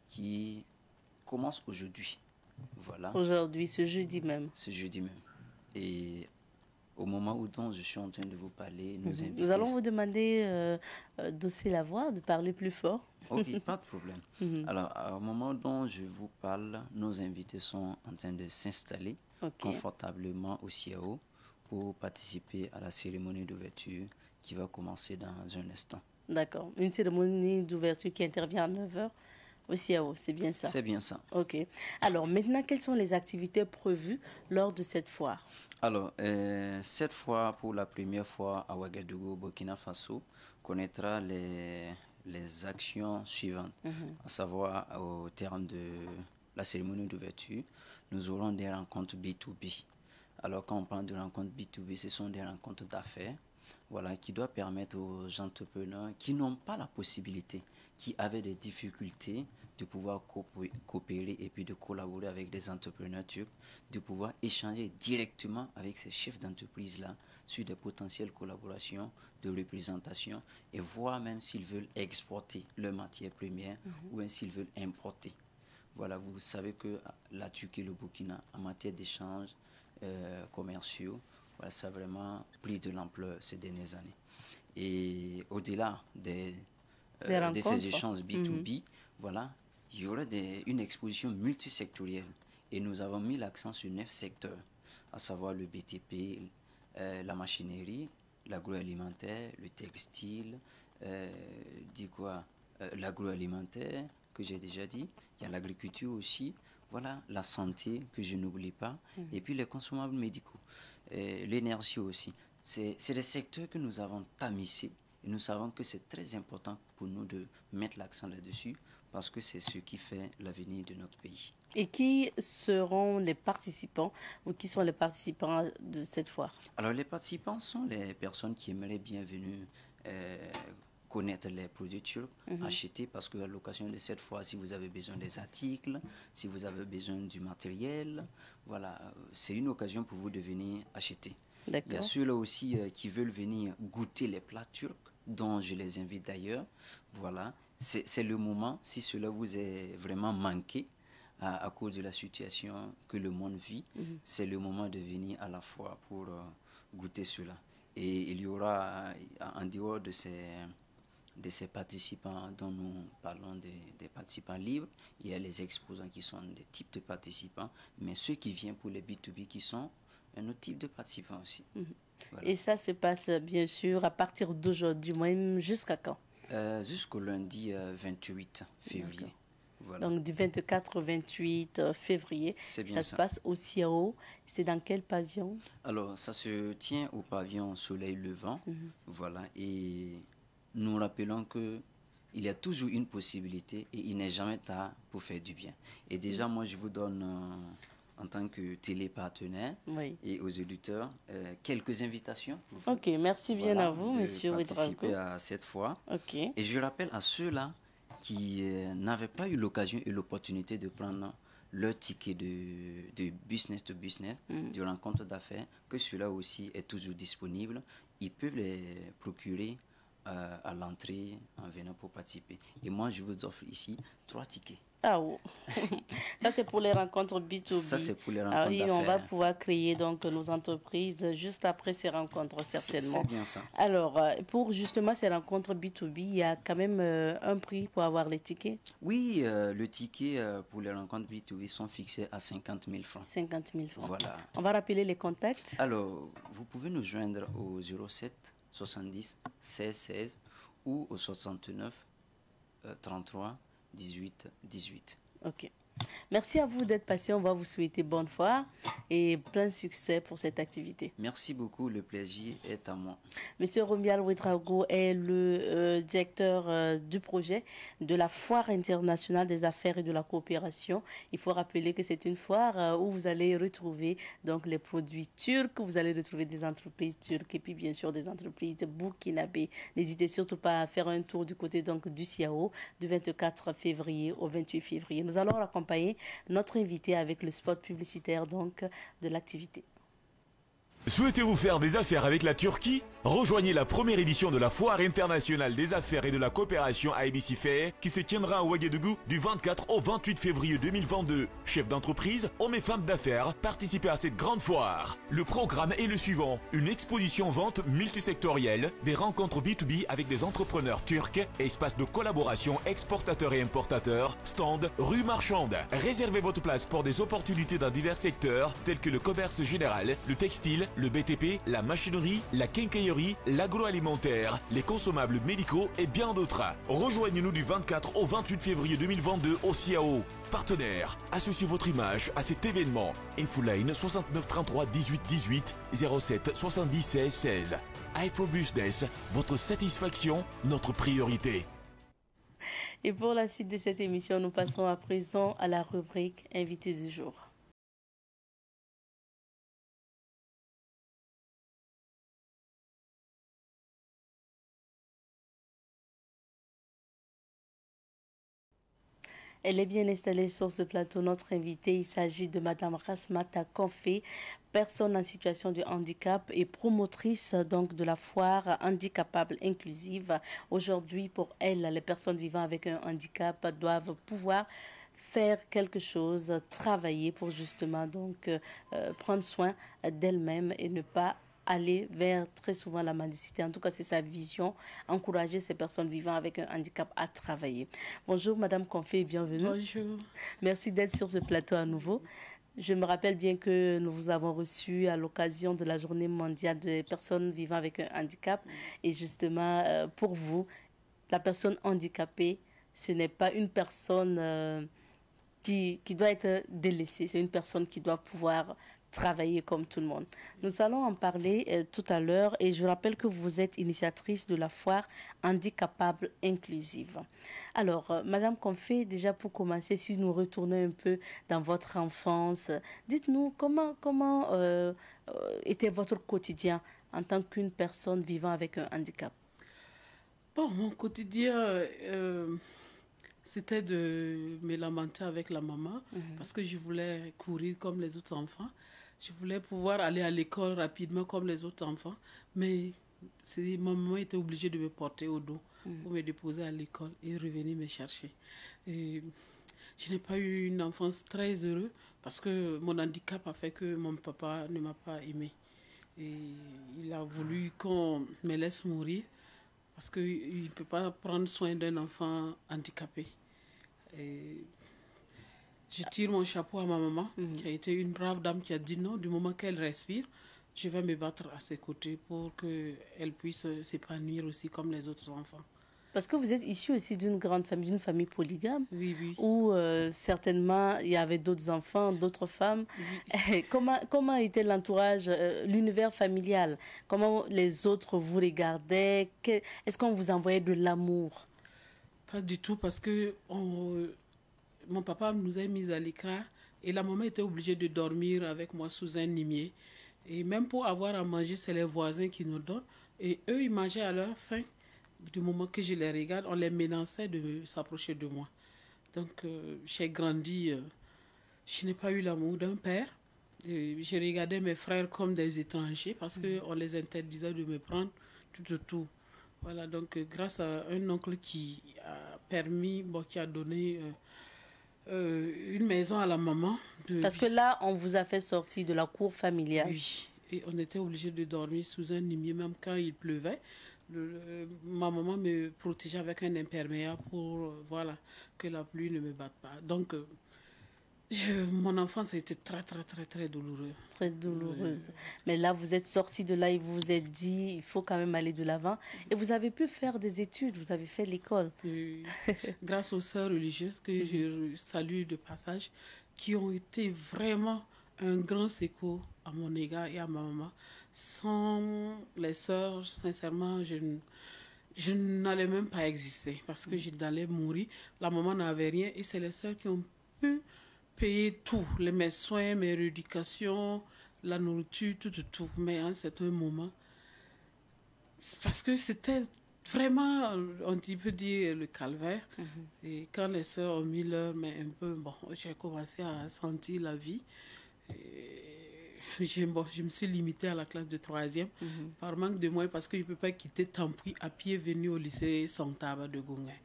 qui commence aujourd'hui. Voilà. Aujourd'hui, ce jeudi même. Ce jeudi même. Et au moment où dont je suis en train de vous parler, nos invités... Nous allons vous demander d'hausser la voix, de parler plus fort. Ok, pas de problème. Alors, au moment dont je vous parle, nos invités sont en train de s'installer confortablement au CIAO pour participer à la cérémonie d'ouverture qui va commencer dans un instant. D'accord. Une cérémonie d'ouverture qui intervient à 9h au CIAO, c'est bien ça? C'est bien ça. Ok. Alors, maintenant, quelles sont les activités prévues lors de cette foire? Alors, cette fois, pour la première fois à Ouagadougou, Burkina Faso, connaîtra les actions suivantes, à savoir au terme de la cérémonie d'ouverture, nous aurons des rencontres B2B. Alors quand on parle de rencontres B2B, ce sont des rencontres d'affaires, voilà, qui doivent permettre aux entrepreneurs qui n'ont pas la possibilité, qui avaient des difficultés de pouvoir coopérer et puis de collaborer avec des entrepreneurs turcs, de pouvoir échanger directement avec ces chefs d'entreprise-là sur des potentielles collaborations de représentation et voir même s'ils veulent exporter leurs matières premières ou s'ils veulent importer. Voilà, vous savez que la Turquie et le Burkina, en matière d'échanges commerciaux, Voilà, ça a vraiment pris de l'ampleur ces dernières années. Et au-delà de ces échanges B2B, voilà, il y aura une exposition multisectorielle. Et nous avons mis l'accent sur 9 secteurs, à savoir le BTP, la machinerie, l'agroalimentaire, le textile, l'agroalimentaire, que j'ai déjà dit. Il y a l'agriculture aussi, voilà, la santé, que je n'oublie pas, et puis les consommables médicaux, l'énergie aussi. C'est des secteurs que nous avons tamisés, et nous savons que c'est très important pour nous de mettre l'accent là-dessus, parce que c'est ce qui fait l'avenir de notre pays. Et qui seront les participants, ou qui sont les participants de cette foire? Alors, les participants sont les personnes qui aimeraient bien venir connaître les produits turcs, acheter, parce qu'à l'occasion de cette fois, si vous avez besoin des articles, si vous avez besoin du matériel, voilà, c'est une occasion pour vous de venir acheter. Il y a ceux-là aussi qui veulent venir goûter les plats turcs, dont je les invite d'ailleurs. Voilà, c'est le moment, si cela vous est vraiment manqué, à cause de la situation que le monde vit, c'est le moment de venir à la fois pour goûter cela. Et il y aura, en dehors de ces participants dont nous parlons, des participants libres, il y a les exposants qui sont des types de participants, mais ceux qui viennent pour les B2B qui sont un autre type de participants aussi. Voilà. Et ça se passe bien sûr à partir d'aujourd'hui, même jusqu'à quand? Jusqu'au lundi 28 février. Voilà. Donc du 24 au 28 février, ça se passe au CIAO. C'est dans quel pavillon? Alors, ça se tient au pavillon Soleil Levant. Voilà. Et nous rappelons qu'il y a toujours une possibilité et il n'est jamais tard pour faire du bien. Et déjà, moi, je vous donne, en tant que télépartenaire et aux auditeurs, quelques invitations. Ok, merci bien à vous, monsieur Ouedraogo. Participer à cette fois. Et je rappelle à ceux-là qui n'avaient pas eu l'occasion et l'opportunité de prendre leur ticket de business to business, de rencontre d'affaires, que cela aussi est toujours disponible. Ils peuvent les procurer à l'entrée en venant pour participer. Et moi, je vous offre ici 3 tickets. Ah oui, ça c'est pour les rencontres B2B. Ça c'est pour les rencontres d'affaires. On va pouvoir créer donc nos entreprises juste après ces rencontres, certainement. C'est bien ça. Alors, pour justement ces rencontres B2B, il y a quand même un prix pour avoir les tickets? Oui, le ticket pour les rencontres B2B sont fixés à 50 000 francs. 50 000 francs. Voilà. On va rappeler les contacts. Alors, vous pouvez nous joindre au 07 70 16 16 ou au 69 33 18 18. Ok. Merci à vous d'être passé. On va vous souhaiter bonne foire et plein de succès pour cette activité. Merci beaucoup. Le plaisir est à moi. Monsieur Romuald Ouedraogo est le directeur du projet de la Foire internationale des affaires et de la coopération. Il faut rappeler que c'est une foire où vous allez retrouver donc les produits turcs, vous allez retrouver des entreprises turques et puis bien sûr des entreprises burkinabées. N'hésitez surtout pas à faire un tour du côté donc du CIAO du 24 février au 28 février. Nous allons accompagner notre invité avec le spot publicitaire donc de l'activité. Souhaitez-vous faire des affaires avec la Turquie? Rejoignez la première édition de la Foire internationale des affaires et de la coopération IBC Fair qui se tiendra à Ouagadougou du 24 au 28 février 2022. Chefs d'entreprise, hommes et femmes d'affaires, participez à cette grande foire. Le programme est le suivant: une exposition vente multisectorielle, des rencontres B2B avec des entrepreneurs turcs, espace de collaboration exportateurs et importateurs, stand, rue marchande. Réservez votre place pour des opportunités dans divers secteurs tels que le commerce général, le textile, le BTP, la machinerie, la quincaillerie, l'agroalimentaire, les consommables médicaux et bien d'autres. Rejoignez-nous du 24 au 28 février 2022 au CIAO. Partenaire, associez votre image à cet événement. Infoline 69 33 18 18 07 70 16 16. iProBusiness, votre satisfaction, notre priorité. Et pour la suite de cette émission, nous passons à présent à la rubrique Invité du jour. Elle est bien installée sur ce plateau. Notre invitée, il s'agit de Madame Rasmata Konfé, personne en situation de handicap et promotrice donc de la foire handicapable inclusive. Aujourd'hui, pour elle, les personnes vivant avec un handicap doivent pouvoir faire quelque chose, travailler pour justement donc prendre soin d'elles-mêmes et ne pas aller vers très souvent la mendicité. En tout cas, c'est sa vision, encourager ces personnes vivant avec un handicap à travailler. Bonjour Madame Confé, bienvenue. Bonjour. Merci d'être sur ce plateau à nouveau. Je me rappelle bien que nous vous avons reçu à l'occasion de la journée mondiale des personnes vivant avec un handicap. Et justement, pour vous, la personne handicapée, ce n'est pas une personne qui doit être délaissée. C'est une personne qui doit pouvoir travailler comme tout le monde. Nous allons en parler tout à l'heure et je rappelle que vous êtes initiatrice de la foire handicapable inclusive. Alors, Madame Confé, déjà pour commencer, si nous retournons un peu dans votre enfance, dites-nous comment était votre quotidien en tant qu'une personne vivant avec un handicap? Bon, mon quotidien, c'était de me lamenter avec la maman parce que je voulais courir comme les autres enfants. Je voulais pouvoir aller à l'école rapidement comme les autres enfants. Mais ma maman était obligée de me porter au dos pour me déposer à l'école et revenir me chercher. Et je n'ai pas eu une enfance très heureuse parce que mon handicap a fait que mon papa ne m'a pas aimée. Et il a voulu qu'on me laisse mourir parce qu'il ne peut pas prendre soin d'un enfant handicapé. Et je tire mon chapeau à ma maman, qui a été une brave dame qui a dit non, du moment qu'elle respire, je vais me battre à ses côtés pour qu'elle puisse s'épanouir aussi comme les autres enfants. Parce que vous êtes issu aussi d'une grande famille, d'une famille polygame, oui, oui. Où certainement il y avait d'autres enfants, d'autres femmes. Oui. Comment était l'entourage, l'univers familial? Comment les autres vous regardaient? Est-ce qu'on vous envoyait de l'amour? Pas du tout, parce que mon papa nous a mis à l'écart et la maman était obligée de dormir avec moi sous un limier. Et même pour avoir à manger, c'est les voisins qui nous donnent. Et eux, ils mangeaient à leur faim. Du moment que je les regarde, on les menaçait de s'approcher de moi. Donc, j'ai grandi, je n'ai pas eu l'amour d'un père. J'ai regardé mes frères comme des étrangers parce qu'on les interdisait de me prendre tout. Voilà, donc grâce à un oncle qui a permis, qui a donné une maison à la maman. Parce que là, on vous a fait sortir de la cour familiale. Oui, et on était obligé de dormir sous un limier, même quand il pleuvait. Ma maman me protégeait avec un imperméable pour que la pluie ne me batte pas. Donc, mon enfance a été très douloureuse. Très douloureuse. Mais là, vous êtes sorti de là et vous vous êtes dit, il faut quand même aller de l'avant. Et vous avez pu faire des études, vous avez fait l'école. Grâce aux sœurs religieuses que je salue de passage, qui ont été vraiment un grand secours à mon égard et à ma maman. Sans les sœurs, sincèrement, je n'allais même pas exister parce que j'allais mourir. La maman n'avait rien et c'est les sœurs qui ont pu payer tout, mes soins, mes rééducations, la nourriture, tout. Mais à un certain moment, parce que c'était vraiment, on peut dire, le calvaire. Et quand les sœurs ont mis leur main un peu, j'ai commencé à sentir la vie. Je me suis limitée à la classe de 3e par manque de moyens parce que je ne peux pas quitter Tampoui à pied venir au lycée Sontaba de Gongay.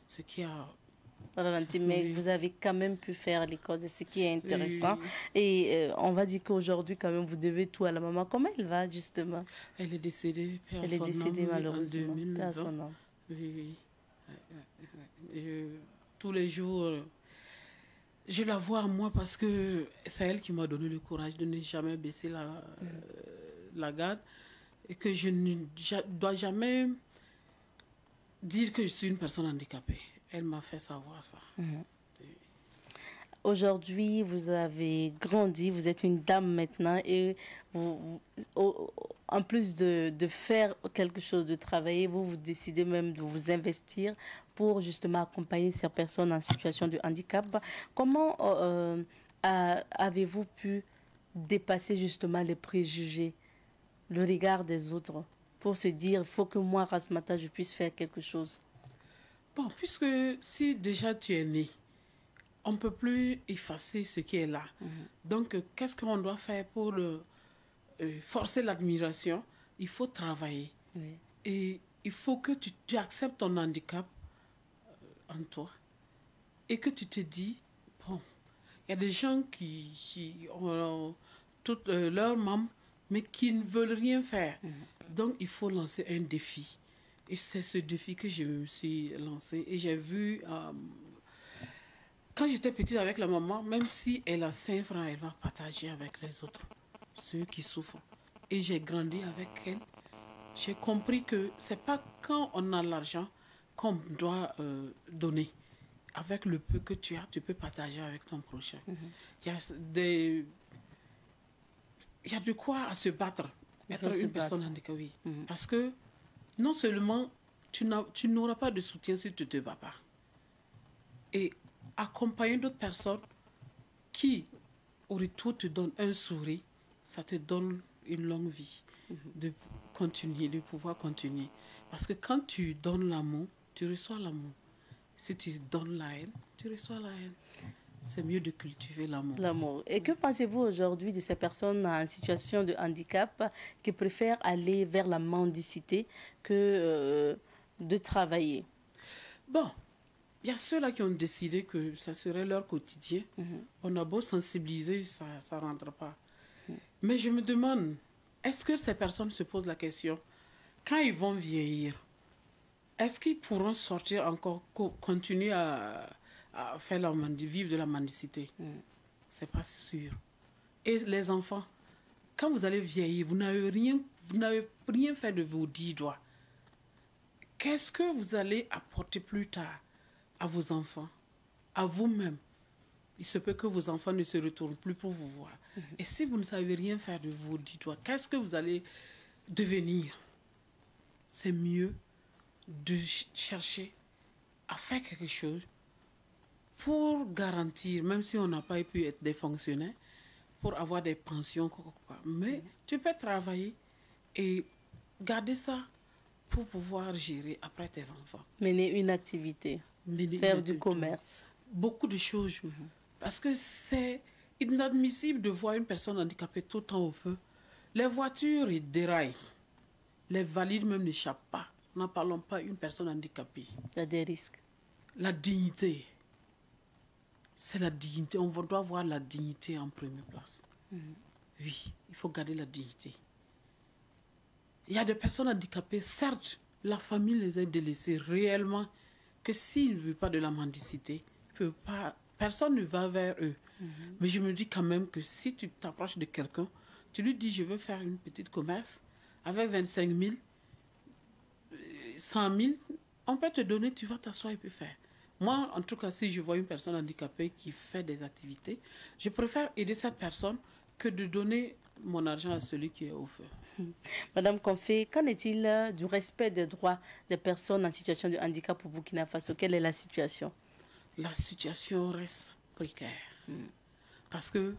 Ce qui a... Mais vous avez quand même pu faire l'école, c'est ce qui est intéressant. Et on va dire qu'aujourd'hui, quand même, vous devez tout à la maman. Comment elle va, justement? Elle est décédée. Elle est décédée, malheureusement. En 2020. Oui. Tous les jours... Je la vois à moi parce que c'est elle qui m'a donné le courage de ne jamais baisser la garde et que je ne dois jamais dire que je suis une personne handicapée. Elle m'a fait savoir ça. Aujourd'hui, vous avez grandi, vous êtes une dame maintenant et en plus de faire quelque chose, de travailler, vous décidez même de vous investir pour justement accompagner ces personnes en situation de handicap. Comment avez-vous pu dépasser justement les préjugés, le regard des autres pour se dire, il faut que moi, Rasmata, je puisse faire quelque chose? Bon, puisque si déjà tu es né, on ne peut plus effacer ce qui est là. Donc, qu'est-ce qu'on doit faire pour forcer l'admiration? Il faut travailler. Et il faut que tu acceptes ton handicap en toi. Et que tu te dis, bon, il y a des gens qui ont toutes leurs membres mais qui ne veulent rien faire. Donc, il faut lancer un défi. Et c'est ce défi que je me suis lancé. Et j'ai vu, quand j'étais petite avec la maman, même si elle a 5 francs, elle va partager avec les autres, ceux qui souffrent. Et j'ai grandi avec elle. J'ai compris que c'est pas quand on a l'argent qu'on doit donner. Avec le peu que tu as, tu peux partager avec ton prochain. Il y a de quoi à se battre, être une personne handicapée. Parce que non seulement tu n'auras pas de soutien si tu ne te bats pas. Et accompagner d'autres personnes qui, au retour, te donnent un sourire, ça te donne une longue vie de continuer, de pouvoir continuer. Parce que quand tu donnes l'amour, tu reçois l'amour. Si tu donnes la haine, tu reçois la haine. C'est mieux de cultiver l'amour. L'amour. Et que pensez-vous aujourd'hui de ces personnes en situation de handicap qui préfèrent aller vers la mendicité que de travailler? Bon, il y a ceux-là qui ont décidé que ça serait leur quotidien. On a beau sensibiliser, ça ne rentre pas. Mais je me demande, est-ce que ces personnes se posent la question, quand ils vont vieillir, est-ce qu'ils pourront sortir encore, continuer à faire vivre de la mendicité? C'est pas sûr. Et les enfants, quand vous allez vieillir, vous n'avez rien fait de vos 10 doigts. Qu'est-ce que vous allez apporter plus tard à vos enfants, à vous-même? Il se peut que vos enfants ne se retournent plus pour vous voir. Et si vous ne savez rien faire de vos 10 doigts, qu'est-ce que vous allez devenir? C'est mieux de chercher à faire quelque chose pour garantir, même si on n'a pas pu être des fonctionnaires, pour avoir des pensions, mais tu peux travailler et garder ça pour pouvoir gérer après tes enfants. Mener une activité, faire du commerce. Beaucoup de choses. Parce que c'est inadmissible de voir une personne handicapée tout le temps au feu. Les voitures, ils déraillent. Les valides même n'échappent pas. N'en parlons pas, une personne handicapée. Il y a des risques. La dignité. C'est la dignité. On doit voir la dignité en première place. Oui, il faut garder la dignité. Il y a des personnes handicapées, certes, la famille les a délaissées réellement, que s'ils ne veulent pas de la mendicité, personne ne va vers eux. Mais je me dis quand même que si tu t'approches de quelqu'un, tu lui dis, je veux faire une petite commerce avec 25 000, 100 000, on peut te donner, tu vas t'asseoir et puis faire. Moi, en tout cas, si je vois une personne handicapée qui fait des activités, je préfère aider cette personne que de donner mon argent à celui qui est au feu. Madame Confé, qu'en est-il du respect des droits des personnes en situation de handicap au Burkina Faso? Quelle est la situation? La situation reste précaire. Parce que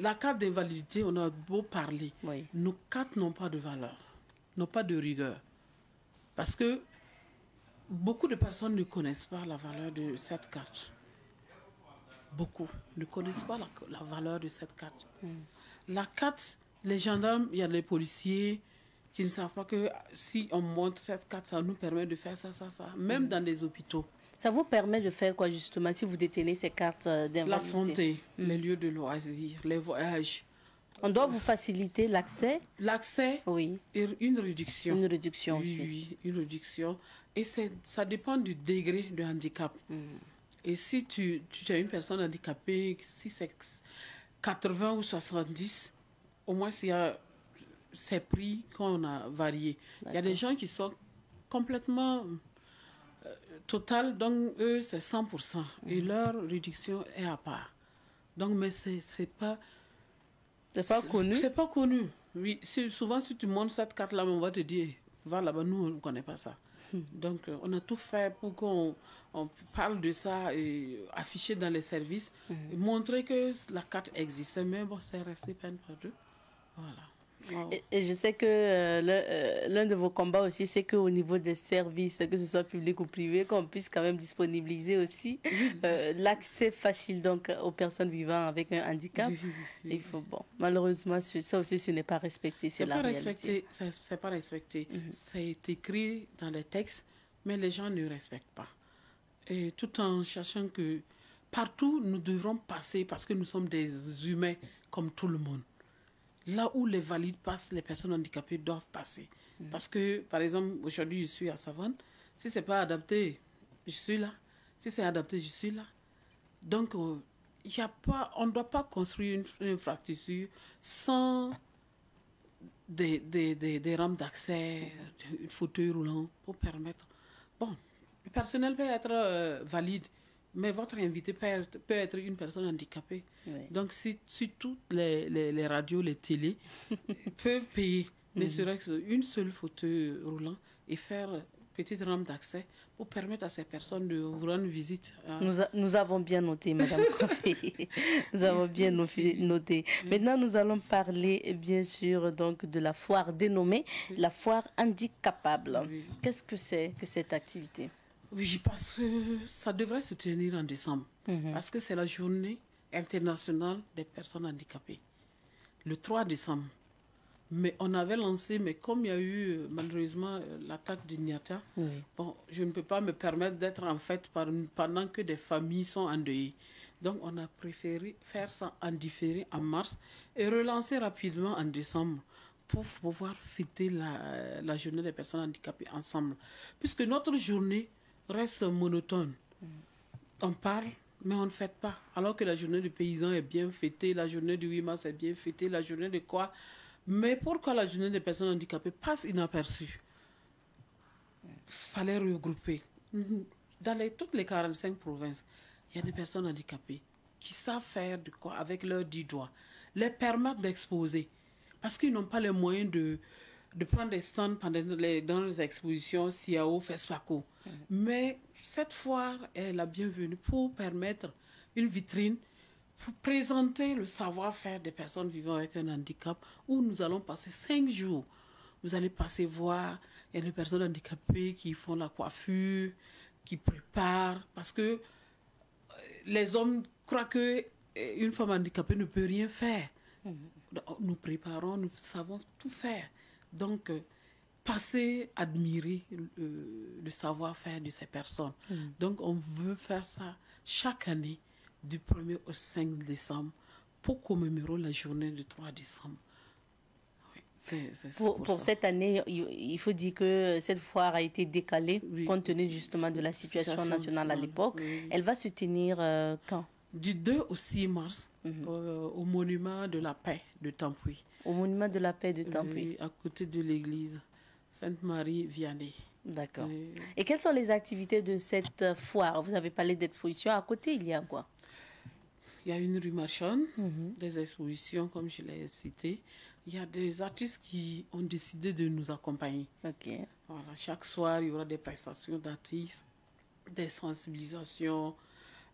la carte d'invalidité, on a beau parler, nos cartes n'ont pas de valeur, n'ont pas de rigueur. Parce que beaucoup de personnes ne connaissent pas la valeur de cette carte. Beaucoup ne connaissent pas la valeur de cette carte. La carte, les gendarmes, il y a les policiers qui ne savent pas que si on montre cette carte, ça nous permet de faire ça. Même dans les hôpitaux. Ça vous permet de faire quoi justement si vous détenez ces cartes d'invalidité? La santé, les lieux de loisirs, les voyages. On doit vous faciliter l'accès? L'accès, oui. Et une réduction. Une réduction aussi. Oui, une réduction. Et ça dépend du degré de handicap. Et si tu as une personne handicapée, si c'est 80 ou 70, au moins il y a ces prix qu'on a variés. Il y a des gens qui sont complètement total, donc eux c'est 100%. Et leur réduction est à part. Donc, mais c'est pas... C'est pas connu? C'est pas connu. Oui, souvent si tu montres cette carte-là, on va te dire, va là-bas, nous on ne connaît pas ça. Donc, on a tout fait pour qu'on parle de ça et afficher dans les services, et montrer que la carte existait, mais bon, c'est resté peine perdu. Voilà. Wow. Et je sais que l'un de vos combats aussi, c'est qu'au niveau des services, que ce soit public ou privé, qu'on puisse quand même disponibiliser aussi l'accès facile donc aux personnes vivant avec un handicap. Il faut, bon, malheureusement, ça aussi, ce n'est pas respecté, c'est la réalité. C'est pas respecté. C'est écrit dans les textes, mais les gens ne respectent pas. Et tout en cherchant que partout, nous devrons passer parce que nous sommes des humains comme tout le monde. là où les valides passent, les personnes handicapées doivent passer. Parce que, par exemple, aujourd'hui, je suis à Savane. Si ce n'est pas adapté, je suis là. Si c'est adapté, je suis là. Donc, on ne doit pas construire une infrastructure sans des rampes d'accès, un fauteuil roulant pour permettre... Bon, le personnel peut être valide, mais votre invité peut être une personne handicapée. Oui. Donc, si toutes les radios, les télés peuvent payer, ne serait-ce qu'une seule fauteuil roulant et faire petite rampe d'accès pour permettre à ces personnes de vous rendre visite. Nous avons bien noté, Madame Koffi. Nous avons bien noté. Maintenant, nous allons parler, bien sûr, donc, de la foire dénommée la foire handicapable. Oui. Qu'est-ce que c'est que cette activité? Oui, parce que ça devrait se tenir en décembre. Parce que c'est la journée internationale des personnes handicapées. Le 3 décembre. Mais on avait lancé, mais comme il y a eu malheureusement l'attaque du Niata, bon, je ne peux pas me permettre d'être en fête pendant que des familles sont endeuillées. Donc on a préféré faire ça en différé en mars et relancer rapidement en décembre pour pouvoir fêter la journée des personnes handicapées ensemble. Puisque notre journée reste monotone. On parle, mais on ne fête pas. Alors que la journée du paysan est bien fêtée, la journée du 8 mars est bien fêtée, la journée de quoi. Mais pourquoi la journée des personnes handicapées passe inaperçue? Il fallait regrouper. Dans toutes les 45 provinces, il y a des personnes handicapées qui savent faire de quoi avec leurs 10 doigts, les permettre d'exposer. Parce qu'ils n'ont pas les moyens de prendre des stands dans les expositions CIAO, FESPACO. Mais cette foire est la bienvenue pour permettre une vitrine, pour présenter le savoir-faire des personnes vivant avec un handicap, où nous allons passer 5 jours. Vous allez passer voir, il y a des personnes handicapées qui font la coiffure, qui préparent, parce que les hommes croient qu'une femme handicapée ne peut rien faire. Nous préparons, nous savons tout faire. Donc, passer, admirer le savoir-faire de ces personnes. Donc, on veut faire ça chaque année, du 1er au 5 décembre, pour commémorer la journée du 3 décembre. Oui, pour cette année, il faut dire que cette foire a été décalée, compte tenu justement de la situation nationale à l'époque. Elle va se tenir quand? Du 2 au 6 mars, au monument de la paix de Tampuy. Au monument de la paix de Tampuy. À côté de l'église Sainte-Marie-Vianney. D'accord. Et quelles sont les activités de cette foire? Vous avez parlé d'exposition. À côté, il y a quoi? Il y a une rue marchande, des expositions, comme je l'ai cité. Il y a des artistes qui ont décidé de nous accompagner. Voilà, chaque soir, il y aura des prestations d'artistes, des sensibilisations.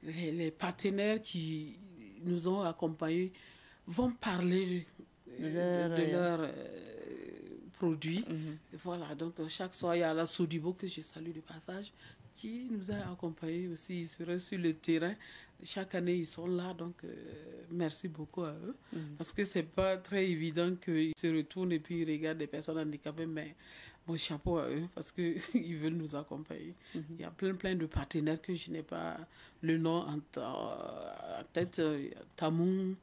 Les partenaires qui nous ont accompagnés vont parler de leurs produits. Voilà, donc chaque soir, il y a la Sodibo, que je salue de passage, qui nous a accompagnés aussi. Ils seraient sur le terrain. Chaque année, ils sont là, donc merci beaucoup à eux. Parce que ce n'est pas très évident qu'ils se retournent et puis ils regardent des personnes handicapées, mais mon chapeau à eux, parce qu'ils veulent nous accompagner. Il y a plein de partenaires que je n'ai pas le nom en tête, Tamoun,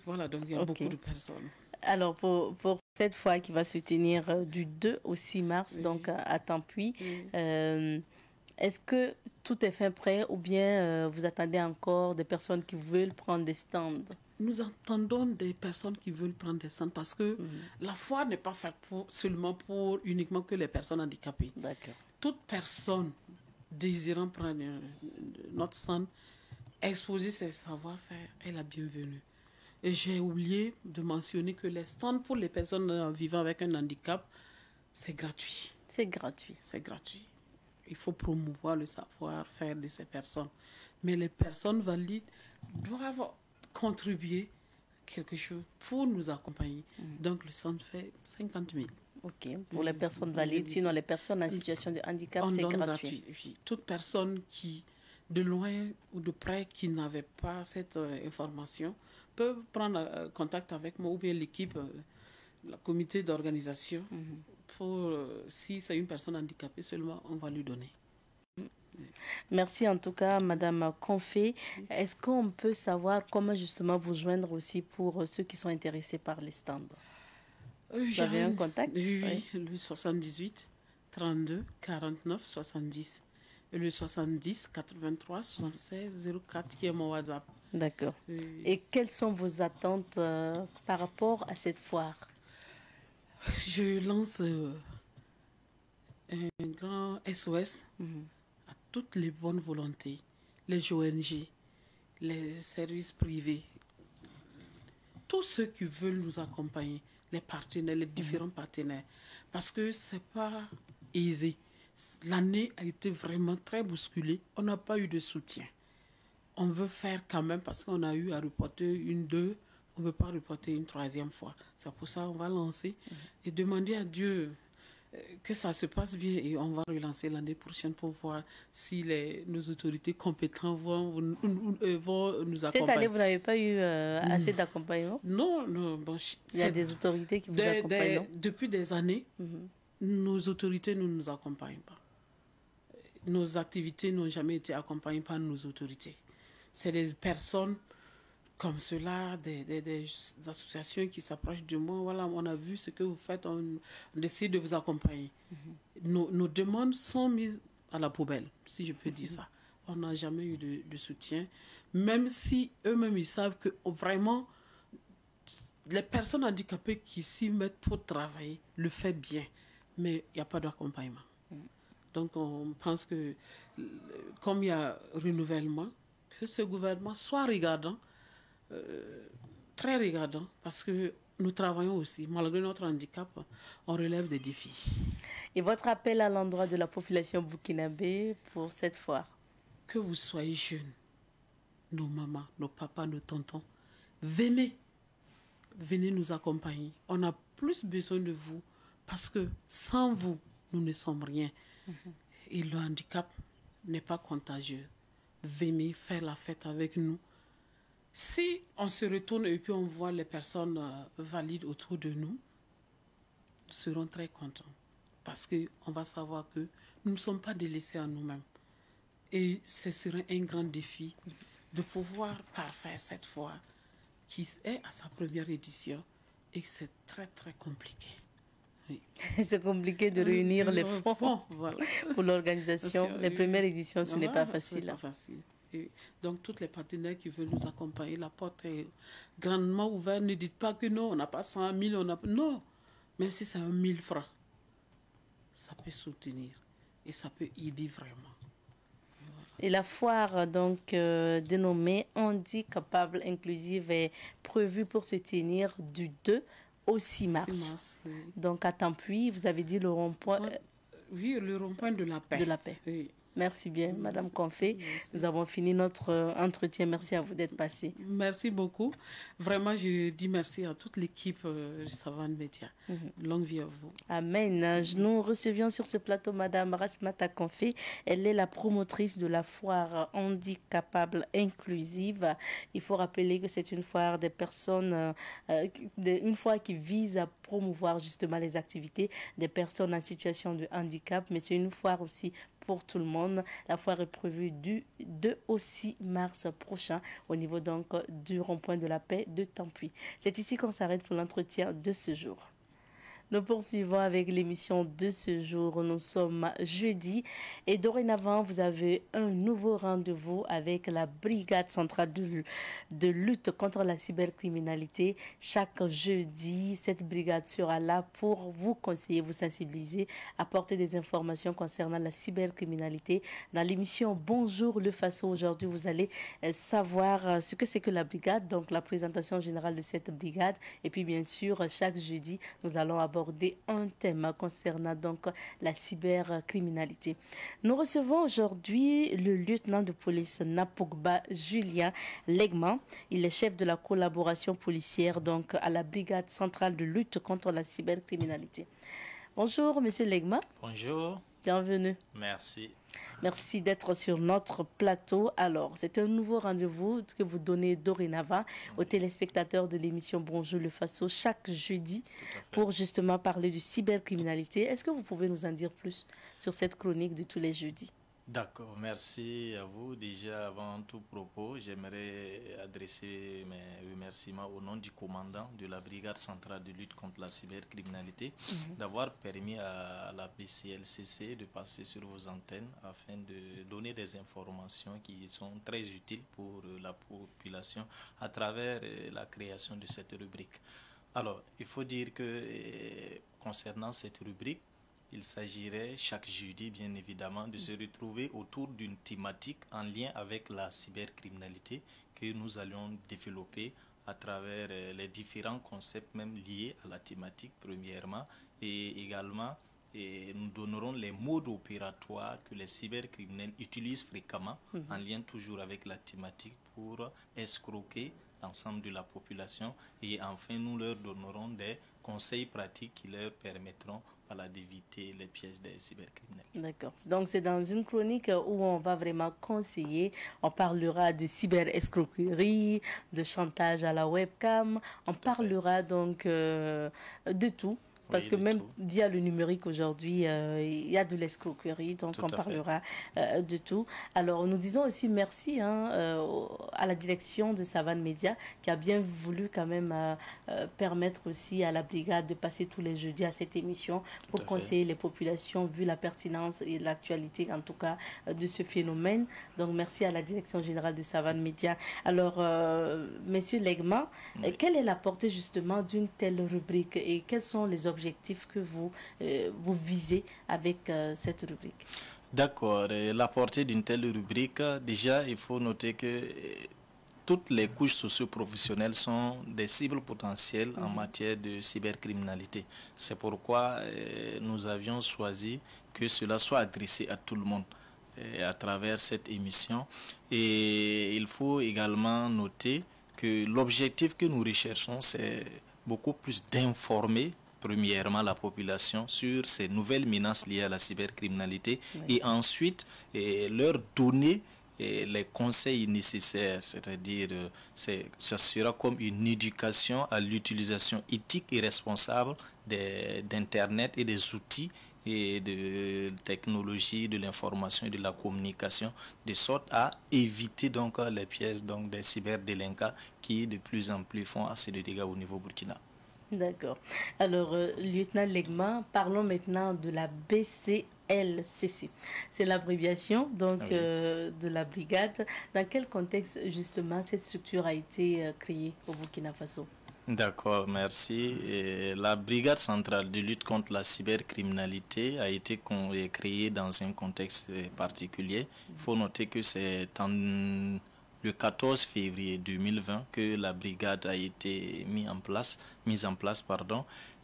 voilà, donc il y a beaucoup de personnes. Alors, pour cette fois qui va se tenir du 2 au 6 mars, donc à Tampuy, est-ce que tout est fait prêt ou bien vous attendez encore des personnes qui veulent prendre des stands? Nous attendons des personnes qui veulent prendre des stands parce que la foire n'est pas faite seulement pour uniquement que les personnes handicapées. D'accord. Toute personne désirant prendre notre stand, exposer ses savoir-faire est la bienvenue. Et j'ai oublié de mentionner que les stands pour les personnes vivant avec un handicap, c'est gratuit. C'est gratuit. C'est gratuit. Il faut promouvoir le savoir-faire de ces personnes. Mais les personnes valides doivent contribuer quelque chose pour nous accompagner. Donc le stand fait 50 000. Ok, pour les personnes valides. Sinon, les personnes en situation de handicap, c'est gratuit. Toute personne qui, de loin ou de près, qui n'avait pas cette information, peut prendre contact avec moi ou bien l'équipe, le comité d'organisation, pour, si c'est une personne handicapée seulement, on va lui donner. Merci en tout cas, Madame Confé. Est-ce qu'on peut savoir comment justement vous joindre aussi pour ceux qui sont intéressés par les stands? Vous avez un contact? Oui, le 78 32 49 70. Et le 70 83 76 04 qui est mon WhatsApp. D'accord. Et quelles sont vos attentes par rapport à cette foire? Je lance un grand SOS à toutes les bonnes volontés, les ONG, les services privés, tous ceux qui veulent nous accompagner, les partenaires, les différents partenaires, parce que ce n'est pas aisé. L'année a été vraiment très bousculée. On n'a pas eu de soutien. On veut faire quand même parce qu'on a eu à reporter une, deux. On ne veut pas reporter une troisième fois. C'est pour ça qu'on va lancer et demander à Dieu que ça se passe bien. Et on va relancer l'année prochaine pour voir si nos autorités compétentes vont nous accompagner. Cette année, vous n'avez pas eu assez d'accompagnement? Non, non. Bon, il y a des autorités qui vous accompagnent, depuis des années, nos autorités ne nous accompagnent pas. Nos activités n'ont jamais été accompagnées par nos autorités. C'est des personnes comme cela, des associations qui s'approchent de moi. Voilà, on a vu ce que vous faites, on décide de vous accompagner. Nos demandes sont mises à la poubelle, si je peux dire ça. On n'a jamais eu de soutien, même si eux-mêmes, ils savent que vraiment, les personnes handicapées qui s'y mettent pour travailler le font bien, mais il n'y a pas d'accompagnement. Donc, on pense que, comme il y a renouvellement, que ce gouvernement soit regardant, très regardant, parce que nous travaillons aussi. Malgré notre handicap, on relève des défis. Et votre appel à l'endroit de la population burkinabé pour cette foire? Que vous soyez jeunes, nos mamans, nos papas, nos tontons, venez nous accompagner. On a plus besoin de vous, parce que sans vous, nous ne sommes rien. Et le handicap n'est pas contagieux. Venez faire la fête avec nous. Si on se retourne et puis on voit les personnes valides autour de nous, nous serons très contents. Parce qu'on va savoir que nous ne sommes pas délaissés à nous-mêmes. Et ce serait un grand défi de pouvoir parfaire cette foire qui est à sa première édition et c'est très très compliqué. Oui. C'est compliqué de réunir les fonds voilà, pour l'organisation. Les premières éditions, ce n'est pas facile. Ce n'est pas facile. Et donc, tous les partenaires qui veulent nous accompagner, la porte est grandement ouverte. Ne dites pas que non, on n'a pas 100 000, non. Même si c'est 1 000 francs, ça peut soutenir et ça peut aider vraiment. Voilà. Et la foire, donc, dénommée Handicapable Inclusive, est prévue pour se tenir du 2 au 6 mars. Oui. Donc, à Tampuy, vous avez dit le rond-point. Oui, le rond-point de la paix. De la paix. Oui. Merci bien, Madame Confé. Nous avons fini notre entretien. Merci à vous d'être passée. Merci beaucoup. Vraiment, je dis merci à toute l'équipe Savane Média. Longue vie à vous. Amen. Nous recevions sur ce plateau Madame Rasmata Confé. Elle est la promotrice de la foire Handicapable Inclusive. Il faut rappeler que c'est une foire des personnes, une foire qui vise à promouvoir justement les activités des personnes en situation de handicap, mais c'est une foire aussi pour tout le monde. La foire est prévue du 2 au 6 mars prochain au niveau donc du rond-point de la paix de Tampuy. C'est ici qu'on s'arrête pour l'entretien de ce jour. Nous poursuivons avec l'émission de ce jour. Nous sommes jeudi et dorénavant, vous avez un nouveau rendez-vous avec la Brigade centrale de lutte contre la cybercriminalité. Chaque jeudi, cette brigade sera là pour vous conseiller, vous sensibiliser, apporter des informations concernant la cybercriminalité. Dans l'émission Bonjour le Faso, aujourd'hui, vous allez savoir ce que c'est que la brigade, donc la présentation générale de cette brigade. Et puis, bien sûr, chaque jeudi, nous allons aborder un thème concernant donc la cybercriminalité. Nous recevons aujourd'hui le lieutenant de police Napogba Julien Legman. Il est chef de la collaboration policière donc à la brigade centrale de lutte contre la cybercriminalité. Bonjour Monsieur Legman. Bonjour. Bienvenue. Merci. Merci d'être sur notre plateau. Alors, c'est un nouveau rendez-vous que vous donnez dorénavant aux téléspectateurs de l'émission Bonjour le Faso chaque jeudi pour justement parler de cybercriminalité. Est-ce que vous pouvez nous en dire plus sur cette chronique de tous les jeudis? D'accord, merci à vous. Déjà, avant tout propos, j'aimerais adresser mes remerciements au nom du commandant de la brigade centrale de lutte contre la cybercriminalité d'avoir permis à la BCLCC de passer sur vos antennes afin de donner des informations qui sont très utiles pour la population à travers la création de cette rubrique. Alors, il faut dire que concernant cette rubrique, il s'agirait chaque jeudi, bien évidemment, de se retrouver autour d'une thématique en lien avec la cybercriminalité que nous allons développer à travers les différents concepts même liés à la thématique premièrement et également nous donnerons les modes opératoires que les cybercriminels utilisent fréquemment en lien toujours avec la thématique pour escroquer l'ensemble de la population et enfin nous leur donnerons des conseils pratiques qui leur permettront d'éviter les pièges des cybercriminels. D'accord. Donc c'est dans une chronique où on va vraiment conseiller, on parlera de cyberescroquerie, de chantage à la webcam, on parlera donc de tout. Parce que même via le numérique aujourd'hui, il y a de l'escroquerie, donc on parlera de tout. Alors nous disons aussi merci à la direction de Savane Média qui a bien voulu quand même permettre aussi à la brigade de passer tous les jeudis à cette émission pour conseiller les populations vu la pertinence et l'actualité en tout cas de ce phénomène. Donc merci à la direction générale de Savane Média. Alors Monsieur Legma, quelle est la portée justement d'une telle rubrique et quels sont les objectifs que vous visez avec cette rubrique? D'accord. La portée d'une telle rubrique, déjà, il faut noter que toutes les couches socio-professionnelles sont des cibles potentielles en matière de cybercriminalité. C'est pourquoi nous avions choisi que cela soit adressé à tout le monde à travers cette émission. Et il faut également noter que l'objectif que nous recherchons, c'est beaucoup plus d'informer premièrement la population sur ces nouvelles menaces liées à la cybercriminalité et ensuite leur donner les conseils nécessaires, c'est-à-dire ça sera comme une éducation à l'utilisation éthique et responsable d'Internet et des outils et de technologie, de l'information et de la communication, de sorte à éviter donc les pièges donc, des cyberdélinquants qui de plus en plus font assez de dégâts au niveau Burkina. D'accord. Alors, lieutenant Legma, parlons maintenant de la BCLCC. C'est l'abréviation donc de la brigade. Dans quel contexte justement cette structure a été créée au Burkina Faso? D'accord, merci. La brigade centrale de lutte contre la cybercriminalité a été créée dans un contexte particulier. Il faut noter que c'est en le 14 février 2020 que la brigade a été mise en place,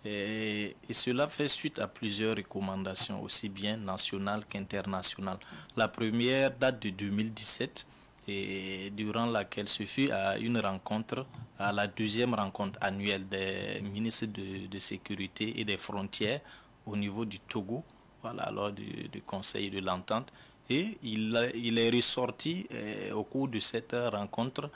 et cela fait suite à plusieurs recommandations, aussi bien nationales qu'internationales. La première date de 2017, et durant laquelle se fut à une rencontre, à la deuxième rencontre annuelle des ministres de sécurité et des frontières au niveau du Togo, voilà, lors du Conseil de l'entente. Et il est ressorti au cours de cette rencontre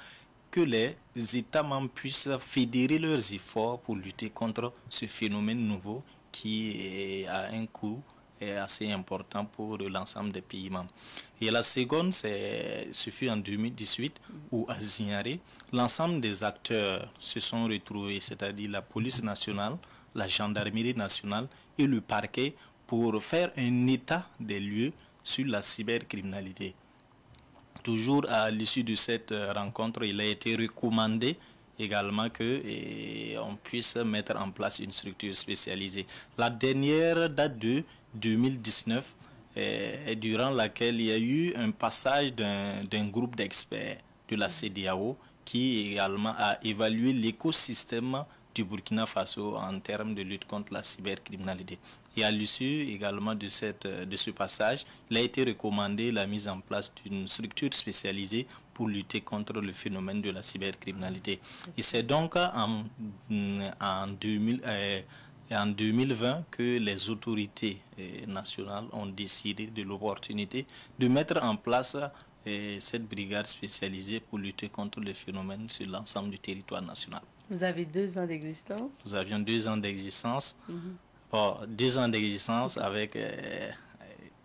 que les États membres puissent fédérer leurs efforts pour lutter contre ce phénomène nouveau qui a un coût assez important pour l'ensemble des pays membres. Et la seconde, ce fut en 2018 où à Zignaré, l'ensemble des acteurs se sont retrouvés, c'est-à-dire la police nationale, la gendarmerie nationale et le parquet pour faire un état des lieux sur la cybercriminalité. Toujours à l'issue de cette rencontre, il a été recommandé également qu'on puisse mettre en place une structure spécialisée. La dernière date de 2019, durant laquelle il y a eu un passage d'un groupe d'experts de la CEDEAO qui également a évalué l'écosystème du Burkina Faso en termes de lutte contre la cybercriminalité. Et à l'issue également de ce passage, il a été recommandé la mise en place d'une structure spécialisée pour lutter contre le phénomène de la cybercriminalité. Et c'est donc en 2020 que les autorités nationales ont décidé de l'opportunité de mettre en place cette brigade spécialisée pour lutter contre le phénomène sur l'ensemble du territoire national. Vous avez 2 ans d'existence? Nous avions 2 ans d'existence. 2 ans d'existence avec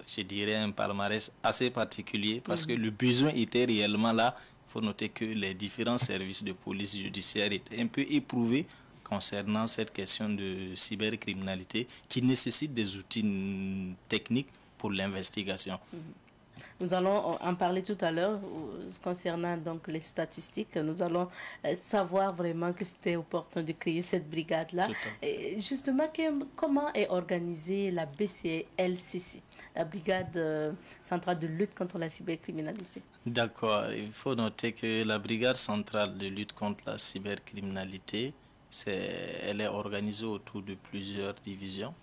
je dirais, un palmarès assez particulier parce que le besoin était réellement là. Il faut noter que les différents services de police judiciaire étaient un peu éprouvés concernant cette question de cybercriminalité qui nécessite des outils techniques pour l'investigation. Nous allons en parler tout à l'heure concernant donc les statistiques. Nous allons savoir vraiment que c'était opportun de créer cette brigade-là. Justement, comment est organisée la BCLCC, la Brigade centrale de lutte contre la cybercriminalité? D'accord. Il faut noter que la Brigade centrale de lutte contre la cybercriminalité, elle est organisée autour de plusieurs divisions.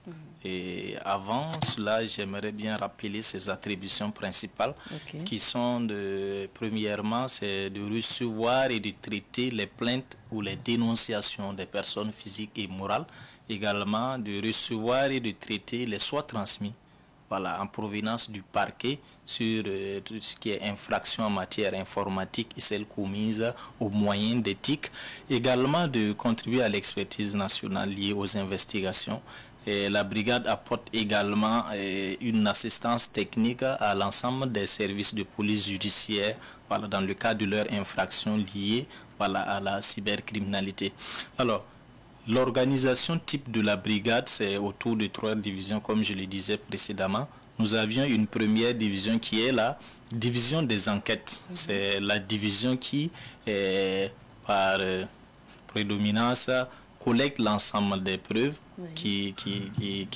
Et avant cela, j'aimerais bien rappeler ses attributions principales qui sont premièrement, c'est de recevoir et de traiter les plaintes ou les dénonciations des personnes physiques et morales. Également, de recevoir et de traiter les soins transmis en provenance du parquet sur tout ce qui est infraction en matière informatique et celles commises aux moyens d'éthique. Également de contribuer à l'expertise nationale liée aux investigations. Et la brigade apporte également une assistance technique à l'ensemble des services de police judiciaire dans le cadre de leurs infractions liées à la cybercriminalité. Alors, l'organisation type de la brigade, c'est autour de 3 divisions, comme je le disais précédemment. Nous avions une première division qui est la division des enquêtes. C'est la division qui, par prédominance, collecte l'ensemble des preuves, qui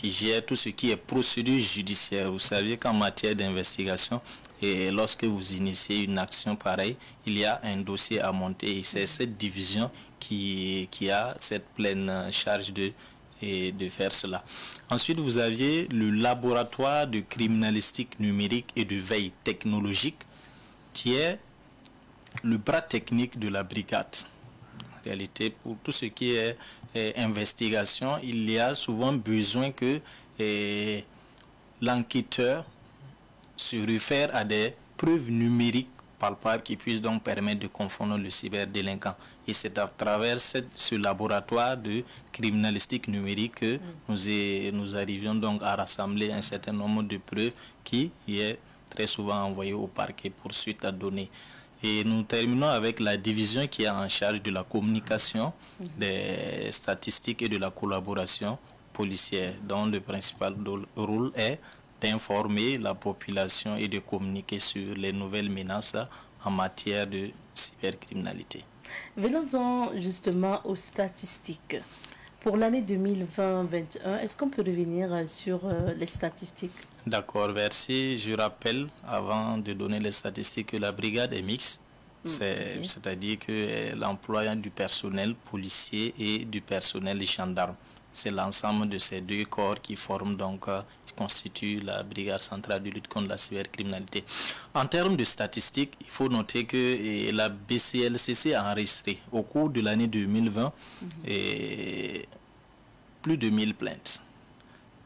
gère tout ce qui est procédure judiciaire. Vous savez qu'en matière d'investigation, et lorsque vous initiez une action pareille, il y a un dossier à monter. Et c'est cette division qui a cette pleine charge de faire cela. Ensuite, vous aviez le laboratoire de criminalistique numérique et de veille technologique, qui est le bras technique de la brigade. En réalité, pour tout ce qui est investigation, il y a souvent besoin que l'enquêteur se réfère à des preuves numériques palpables qui puissent donc permettre de confondre le cyberdélinquant. Et c'est à travers ce laboratoire de criminalistique numérique que nous arrivions donc à rassembler un certain nombre de preuves qui est très souvent envoyé au parquet pour suite à donner. Et nous terminons avec la division qui est en charge de la communication, des statistiques et de la collaboration policière, dont le principal rôle est d'informer la population et de communiquer sur les nouvelles menaces en matière de cybercriminalité. Venons-en justement aux statistiques. Pour l'année 2020-2021, est-ce qu'on peut revenir sur les statistiques? D'accord, merci. Je rappelle, avant de donner les statistiques, que la brigade est mixte. C'est-à-dire que l'emploi du personnel policier et du personnel gendarme. C'est l'ensemble de ces deux corps qui forment donc, qui constituent la brigade centrale de lutte contre la cybercriminalité. En termes de statistiques, il faut noter que la BCLCC a enregistré au cours de l'année 2020 plus de 1000 plaintes.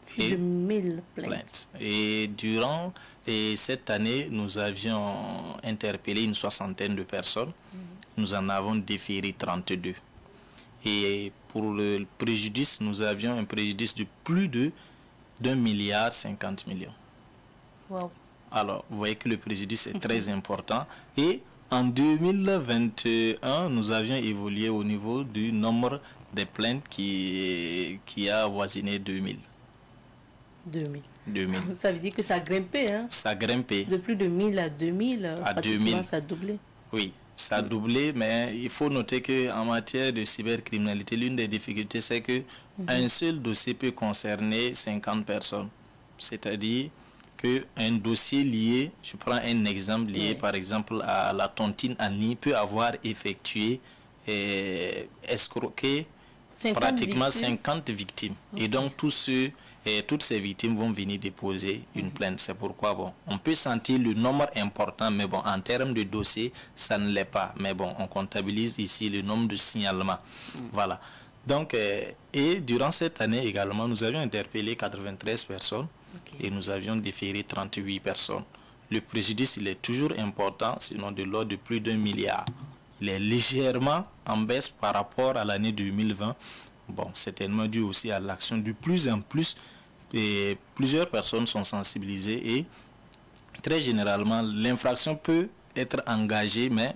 Plus de 1000 plaintes. Et durant cette année, nous avions interpellé une 60aine de personnes. Nous en avons déféré 32. Et pour le préjudice, nous avions un préjudice de plus de 1,05 milliard. Wow. Alors, vous voyez que le préjudice est très important. Et en 2021, nous avions évolué au niveau du nombre de plaintes qui a avoisiné 2000. 2000. Ça veut dire que ça a grimpé, hein? Ça a grimpé. De plus de 1000 à 2000, pratiquement 2000. Ça a doublé. Oui, ça a doublé, mais il faut noter qu'en matière de cybercriminalité, l'une des difficultés, c'est qu'un seul dossier peut concerner 50 personnes. C'est-à-dire qu'un dossier lié, je prends un exemple lié par exemple à la tontine en ligne, peut avoir effectué, escroqué pratiquement 50 victimes. Et donc toutes ces victimes vont venir déposer une plainte. C'est pourquoi on peut sentir le nombre important, mais en termes de dossier, ça ne l'est pas. Mais on comptabilise ici le nombre de signalements. Voilà. Donc, et durant cette année également, nous avions interpellé 93 personnes et nous avions déféré 38 personnes. Le préjudice, il est toujours important, sinon de l'ordre de plus d'1 milliard. Il est légèrement en baisse par rapport à l'année 2020. Certainement dû aussi à l'action de plus en plus et plusieurs personnes sont sensibilisées et très généralement, l'infraction peut être engagée, mais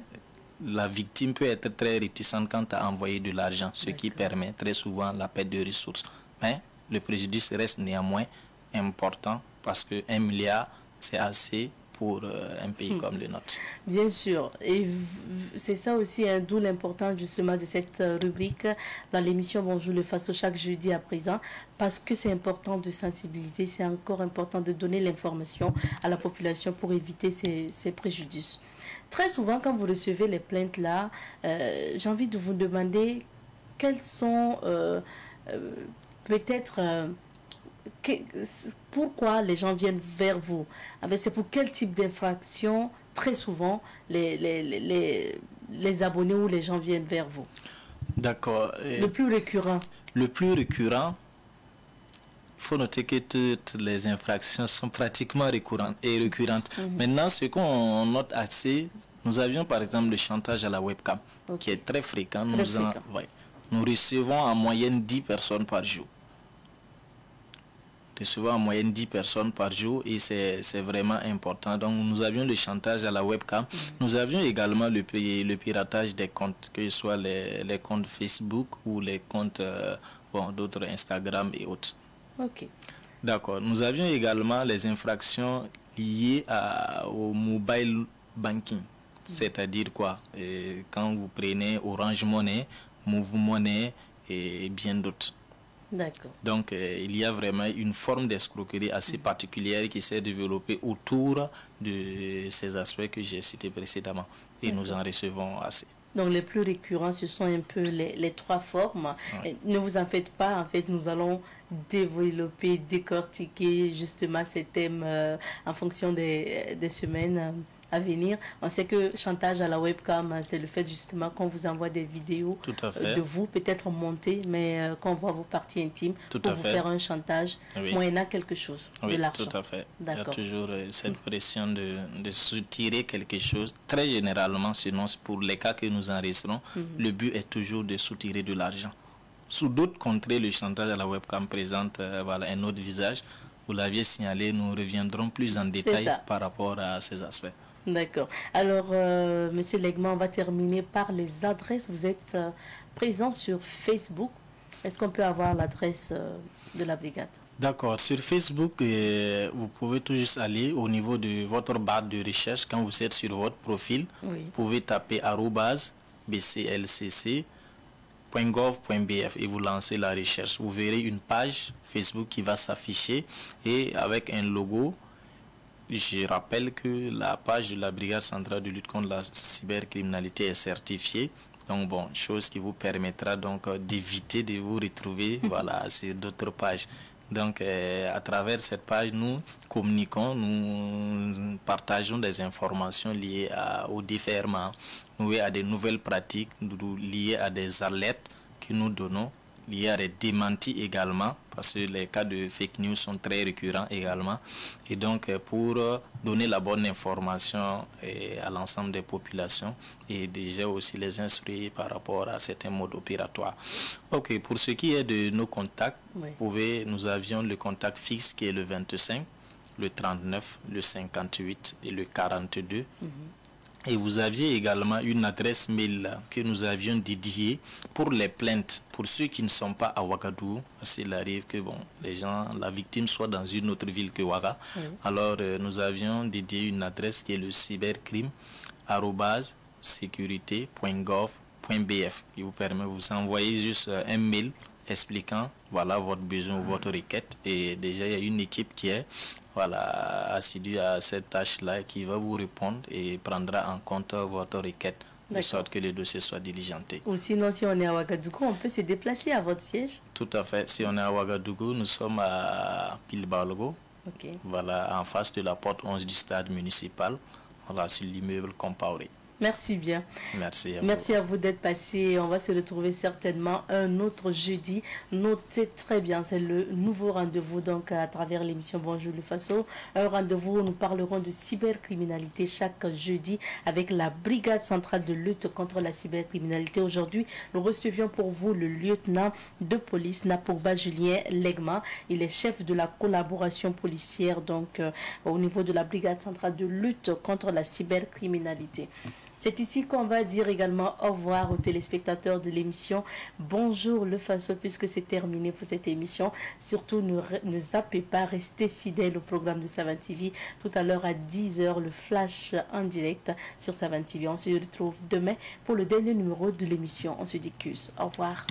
la victime peut être très réticente quant à envoyer de l'argent, ce qui permet très souvent la perte de ressources. Mais le préjudice reste néanmoins important parce que 1 milliard, c'est assez pour un pays comme le nôtre. Bien sûr, et c'est ça aussi, hein, d'où l'importance justement de cette rubrique dans l'émission Bonjour le Faso chaque jeudi à présent, parce que c'est important de sensibiliser, c'est encore important de donner l'information à la population pour éviter ces préjudices. Très souvent, quand vous recevez les plaintes là, j'ai envie de vous demander quels sont peut-être... pourquoi les gens viennent vers vous? C'est pour quel type d'infraction très souvent les abonnés ou les gens viennent vers vous? D'accord. Le plus récurrent? Le plus récurrent, il faut noter que toutes les infractions sont pratiquement récurrentes. Maintenant, ce qu'on note assez, nous avions par exemple le chantage à la webcam, qui est très fréquent. Nous recevons en moyenne 10 personnes par jour. Recevons en moyenne 10 personnes par jour et c'est vraiment important. Donc nous avions le chantage à la webcam. Nous avions également le piratage des comptes, que ce soit les comptes Facebook ou les comptes d'autres Instagram et autres. Ok. D'accord. Nous avions également les infractions liées au mobile banking. C'est-à-dire quoi? Quand vous prenez Orange Money, Move Money et bien d'autres. Donc, il y a vraiment une forme d'escroquerie assez particulière qui s'est développée autour de ces aspects que j'ai cités précédemment. Et nous en recevons assez. Donc, les plus récurrents, ce sont un peu les 3 formes. Ouais. Ne vous en faites pas. En fait, nous allons développer, décortiquer justement ces thèmes en fonction des semaines à venir. On sait que chantage à la webcam, c'est le fait justement qu'on vous envoie des vidéos de vous, peut-être montées, mais qu'on voit vos parties intimes pour vous faire un chantage, moyennant quelque chose de l'argent. Tout à fait. Il y a toujours cette pression de soutirer quelque chose. Très généralement, sinon pour les cas que nous enregistrons, le but est toujours de soutirer de l'argent. Sous d'autres contrées, le chantage à la webcam présente un autre visage. Vous l'aviez signalé, nous reviendrons plus en détail par rapport à ces aspects. D'accord. Alors, Monsieur Legman, on va terminer par les adresses. Vous êtes présent sur Facebook. Est-ce qu'on peut avoir l'adresse de la brigade? D'accord. Sur Facebook, vous pouvez tout juste aller au niveau de votre barre de recherche. Quand vous êtes sur votre profil, vous pouvez taper @bclcc.gov.bf et vous lancez la recherche. Vous verrez une page Facebook qui va s'afficher et avec un logo. Je rappelle que la page de la Brigade centrale de lutte contre la cybercriminalité est certifiée. Donc bon, chose qui vous permettra donc d'éviter de vous retrouver sur d'autres pages. Donc à travers cette page, nous communiquons, nous partageons des informations liées au déferment, liées à des nouvelles pratiques, liées à des alertes que nous donnons, liées à des démentis également, parce que les cas de fake news sont très récurrents également. Et donc, pour donner la bonne information à l'ensemble des populations et déjà aussi les instruire par rapport à certains modes opératoires. Ok, pour ce qui est de nos contacts, nous avions le contact fixe qui est le 25, le 39, le 58 et le 42. Et vous aviez également une adresse mail que nous avions dédiée pour les plaintes, pour ceux qui ne sont pas à Ouagadougou. Parce qu'il arrive que la victime soit dans une autre ville que Ouaga. Alors nous avions dédié une adresse qui est le cybercrime@sécurité.gov.bf qui vous permet de vous envoyer juste un mail expliquant votre besoin ou votre requête. Et déjà il y a une équipe qui est assidue à cette tâche-là qui va vous répondre et prendra en compte votre requête de sorte que le dossier soit diligenté. Ou sinon, si on est à Ouagadougou, on peut se déplacer à votre siège? Tout à fait. Si on est à Ouagadougou, nous sommes à Pilbalogo, en face de la porte 11 du stade municipal, sur l'immeuble Compaoré. Merci bien. Merci à vous. Merci à vous d'être passé. On va se retrouver certainement un autre jeudi. Notez très bien, c'est le nouveau rendez-vous donc à travers l'émission Bonjour le Faso. Un rendez-vous où nous parlerons de cybercriminalité chaque jeudi avec la Brigade centrale de lutte contre la cybercriminalité. Aujourd'hui, nous recevions pour vous le lieutenant de police Napogba Julien Legma. Il est chef de la collaboration policière donc au niveau de la Brigade centrale de lutte contre la cybercriminalité. C'est ici qu'on va dire également au revoir aux téléspectateurs de l'émission Bonjour le Faso, puisque c'est terminé pour cette émission. Surtout, ne zappez pas, restez fidèles au programme de Savan TV. Tout à l'heure à 10h, le flash en direct sur Savan TV. On se retrouve demain pour le dernier numéro de l'émission. On se dit cuss. Au revoir.